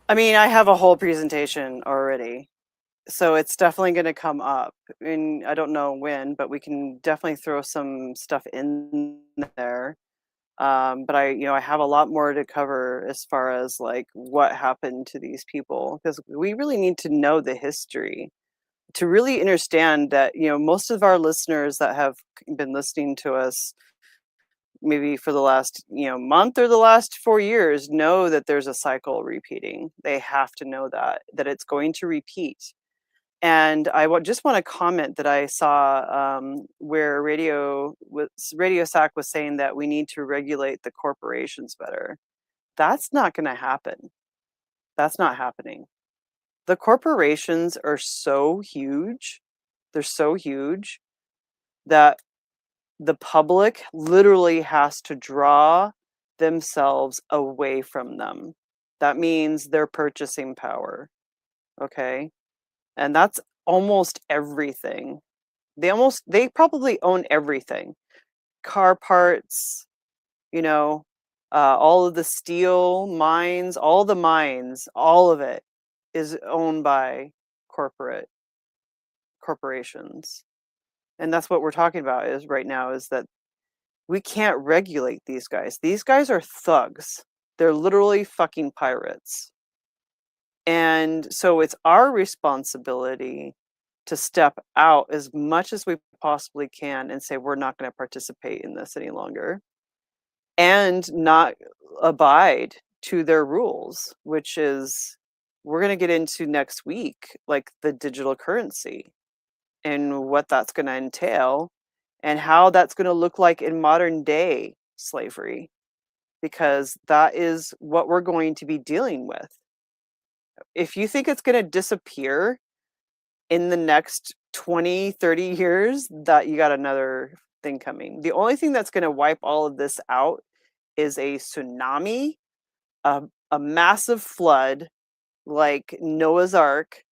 I mean, I have a whole presentation already, so it's definitely going to come up. And I don't know when, but we can definitely throw some stuff in there. But I have a lot more to cover as far as like what happened to these people, because we really need to know the history to really understand that, most of our listeners that have been listening to us maybe for the last, month or the last 4 years know that there's a cycle repeating. They have to know that it's going to repeat. And I just want to comment that I saw where Radio Sac was saying that we need to regulate the corporations better. That's not going to happen. That's not happening. The corporations are so huge. They're so huge that the public literally has to draw themselves away from them. That means their purchasing power. Okay? And that's almost everything. They probably own everything. Car parts, all of the steel mines, all the mines, all of it is owned by corporations. And that's what we're talking about is right now, is that we can't regulate these guys. These guys are thugs. They're literally fucking pirates. And so it's our responsibility to step out as much as we possibly can and say, we're not going to participate in this any longer, and not abide to their rules, which is, we're going to get into next week, like the digital currency and what that's going to entail and how that's going to look like in modern day slavery, because that is what we're going to be dealing with. If you think it's going to disappear in the next 20, 30 years, that you got another thing coming. The only thing that's going to wipe all of this out is a tsunami, a massive flood like Noah's Ark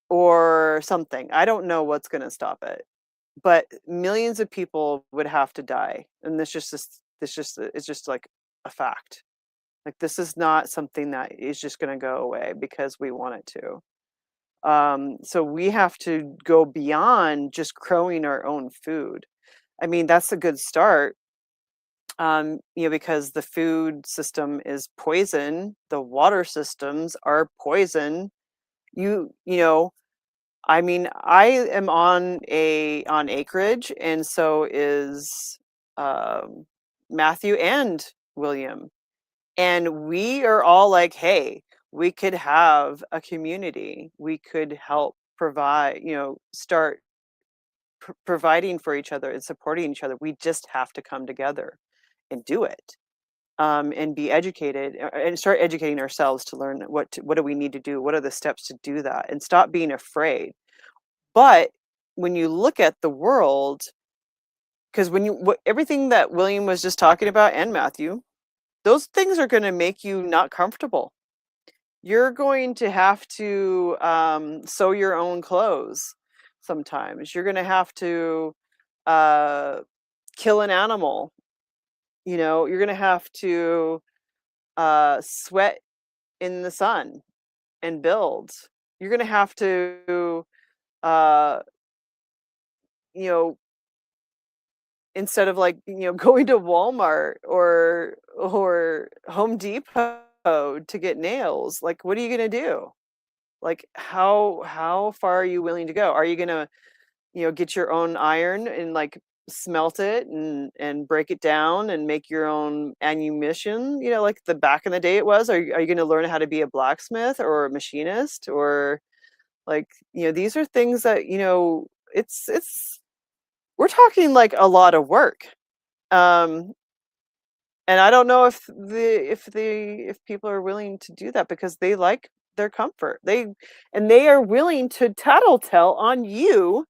or something. I don't know what's going to stop it, but millions of people would have to die. And it's just like a fact. Like, this is not something that is just going to go away because we want it to. So we have to go beyond just growing our own food. I mean, that's a good start. Because the food system is poison, the water systems are poison. I mean, I am on acreage, and so is Matthew and William. And we are all like, hey, we could have a community. We could help provide, start providing for each other and supporting each other. We just have to come together and do it, and be educated and start educating ourselves to learn what do we need to do? What are the steps to do that? And stop being afraid. But when you look at the world, because everything that William was just talking about, and Matthew, those things are going to make you not comfortable. You're going to have to sew your own clothes sometimes. You're going to have to kill an animal. You're going to have to sweat in the sun and build. You're going to have to, instead of like, going to Walmart or Home Depot to get nails, like, what are you going to do? Like, how far are you willing to go? Are you going to, get your own iron and like smelt it and break it down and make your own ammunition, like the back in the day it was? Are you going to learn how to be a blacksmith or a machinist, or like, these are things that, it's we're talking like a lot of work. And I don't know if people are willing to do that because they like their comfort. They are willing to tattletale on you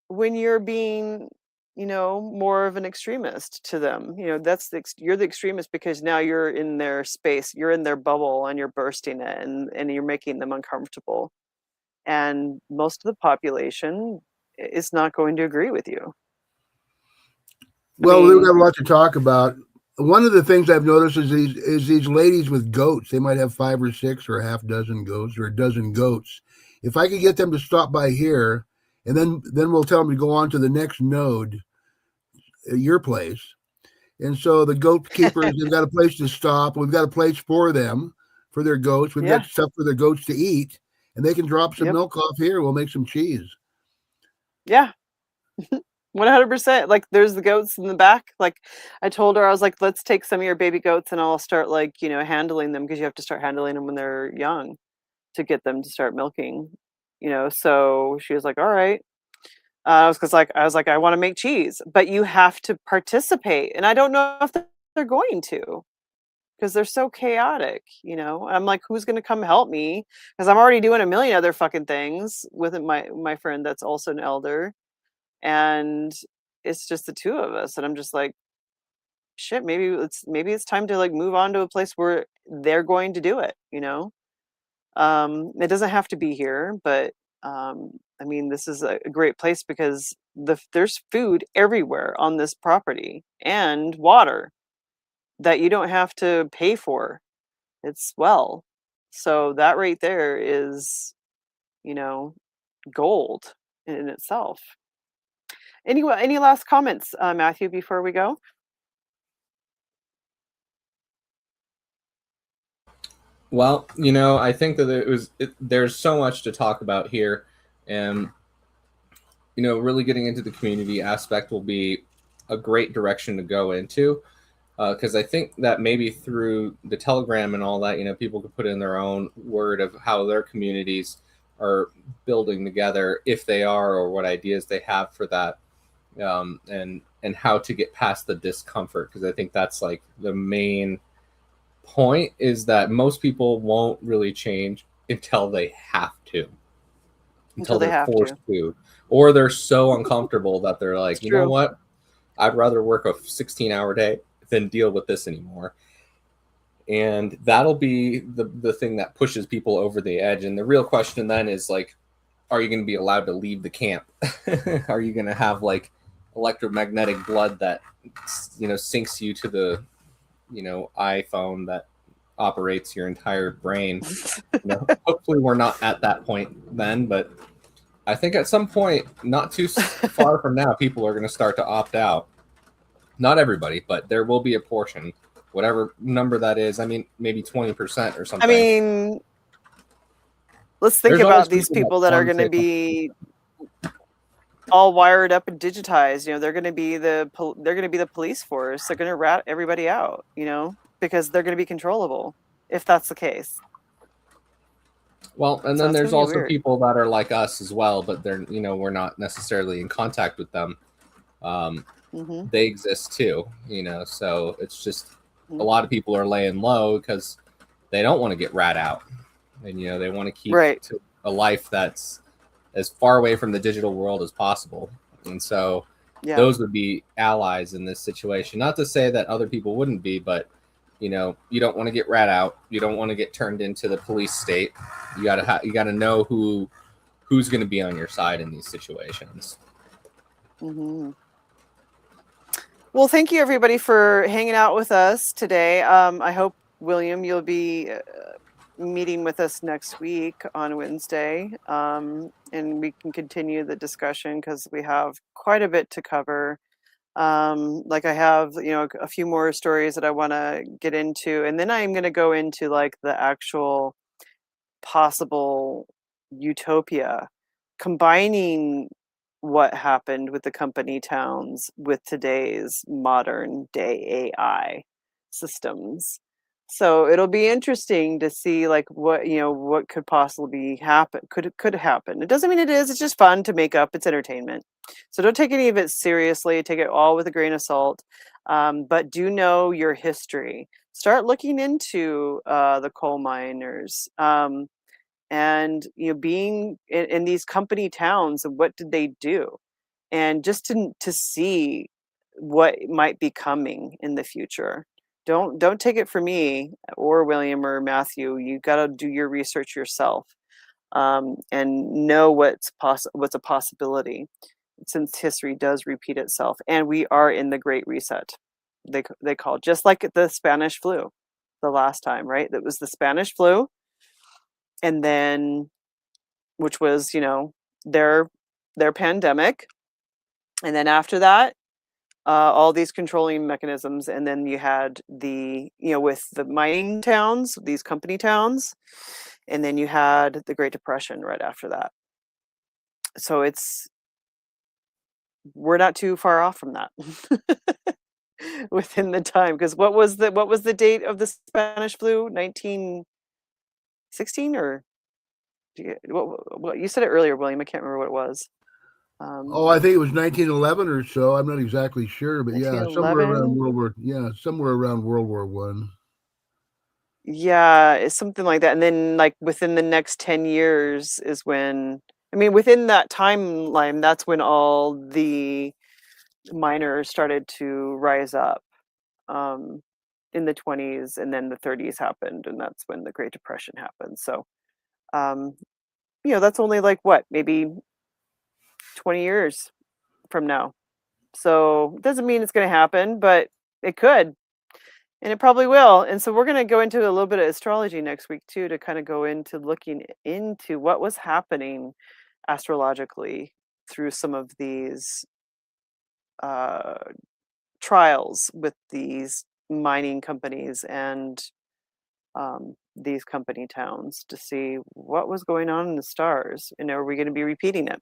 when you're being, more of an extremist to them. You're the extremist because now you're in their space, you're in their bubble, and you're bursting it, and you're making them uncomfortable. And most of the population is not going to agree with you. Well, we've got a lot to talk about. One of the things I've noticed is these ladies with goats. They might have 5 or 6 or a half dozen goats or a dozen goats. If I could get them to stop by here, and then we'll tell them to go on to the next node, your place. And so the goat keepers, they've got a place to stop. We've got a place for them, for their goats. We've got stuff for their goats to eat, and they can drop some milk off here. We'll make some cheese. Yeah. 100%. Like, there's the goats in the back. Like, I told her, I was like, let's take some of your baby goats and I'll start, like, handling them, because you have to start handling them when they're young to get them to start milking. So she was like, all right. I was like, I want to make cheese, but you have to participate. And I don't know if they're going to, because they're so chaotic. I'm like, who's going to come help me? Because I'm already doing a million other fucking things with my friend that's also an elder. And it's just the two of us, and I'm just like, shit, maybe it's time to like move on to a place where they're going to do it. It doesn't have to be here, but I mean, this is a great place because there's food everywhere on this property and water that you don't have to pay for. It's so that right there is, gold in itself. Anyway, any last comments, Matthew, before we go? Well, I think that there's so much to talk about here, and really getting into the community aspect will be a great direction to go into, because I think that maybe through the Telegram and all that, people could put in their own word of how their communities are building together, if they are, or what ideas they have for that. And how to get past the discomfort, because I think that's like the main point, is that most people won't really change until they have to, until they're forced to, or they're so uncomfortable that they're like, know what, I'd rather work a 16-hour day than deal with this anymore. And that'll be the thing that pushes people over the edge. And the real question then is like, are you going to be allowed to leave the camp? Are you going to have like electromagnetic blood that sinks you to the iPhone that operates your entire brain? Hopefully we're not at that point then, but I think at some point not too far from now, people are going to start to opt out. Not everybody, but there will be a portion, whatever number that is. I mean, maybe 20% or something. I mean, let's think about these people that are going to be all wired up and digitized. They're going to be the police force. They're going to rat everybody out, because they're going to be controllable if that's the case. Well, and then there's also people that are like us as well, but they're we're not necessarily in contact with them. They exist too, so it's just a lot of people are laying low because they don't want to get rat out, and they want to keep to a life that's as far away from the digital world as possible. And so those would be allies in this situation. Not to say that other people wouldn't be, but you don't want to get rat out. You don't want to get turned into the police state. You gotta know who's going to be on your side in these situations. Well, thank you everybody for hanging out with us today. I hope, William, you'll be meeting with us next week on Wednesday, and we can continue the discussion because we have quite a bit to cover. Like I have, a few more stories that I want to get into, and then I'm going to go into like the actual possible utopia, combining what happened with the company towns with today's modern day AI systems. So it'll be interesting to see like what what could possibly happen could happen. It doesn't mean it is, it's just fun to make up, it's entertainment. So don't take any of it seriously, take it all with a grain of salt. But do know your history. Start looking into the coal miners. And being in these company towns, and what did they do, and just to see what might be coming in the future. Don't take it from me or William or Matthew. You got to do your research yourself, and know what's a possibility, since history does repeat itself, and we are in the Great Reset. They call, just like the Spanish flu the last time, right? That was the Spanish flu, and then, which was their pandemic, and then after that, all these controlling mechanisms, and then you had the with the mining towns, these company towns, and then you had the Great Depression right after that. So we're not too far off from that. Within the time, because what was the date of the Spanish flu? 1916, or what you said it earlier, William? I can't remember what it was. I think it was 1911 or so. I'm not exactly sure, but yeah, somewhere around 1911. somewhere around World War One. Yeah, it's something like that. And then, like, within the next 10 years is when, I mean, within that timeline, that's when all the miners started to rise up, in the 20s, and then the 30s happened, and that's when the Great Depression happened. So, um, that's only like what, maybe 20 years from now. So it doesn't mean it's going to happen, but it could, and it probably will. And so we're going to go into a little bit of astrology next week too, to kind of go into looking into what was happening astrologically through some of these uh, trials with these mining companies and these company towns, to see what was going on in the stars, and are we going to be repeating it?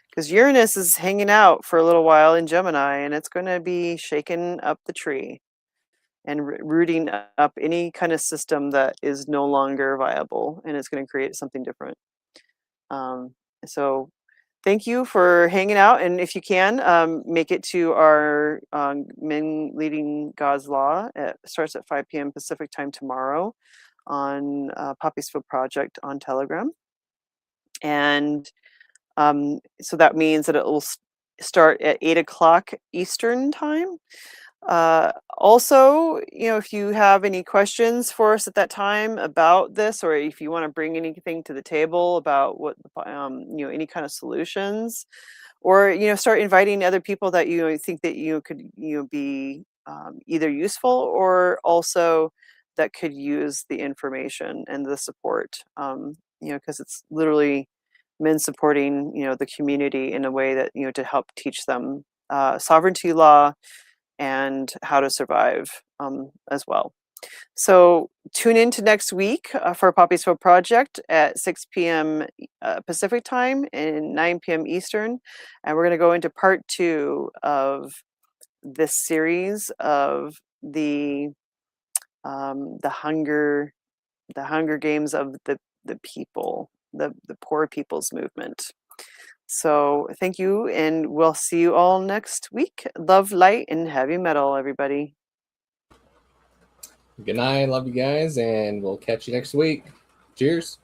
Because Uranus is hanging out for a little while in Gemini, and it's going to be shaking up the tree and rooting up any kind of system that is no longer viable, and it's going to create something different. So thank you for hanging out, and if you can, make it to our Men Leading God's Law. It starts at 5 p.m. Pacific time tomorrow on Poppy's Food Project on Telegram. And so that means that it will start at 8 o'clock Eastern time. Also, if you have any questions for us at that time about this, or if you want to bring anything to the table about what, any kind of solutions, or, start inviting other people that you think that you could, be either useful, or also that could use the information and the support, because it's literally men supporting, the community in a way that, to help teach them sovereignty law and how to survive, as well. So tune in to next week for Poppy's Food Project at 6 p.m. Pacific time and 9 p.m. Eastern. And we're going to go into part 2 of this series of the hunger games of the people, the poor people's movement. So thank you, and we'll see you all next week. Love, light, and heavy metal, everybody. Good night. Love you guys, and we'll catch you next week. Cheers.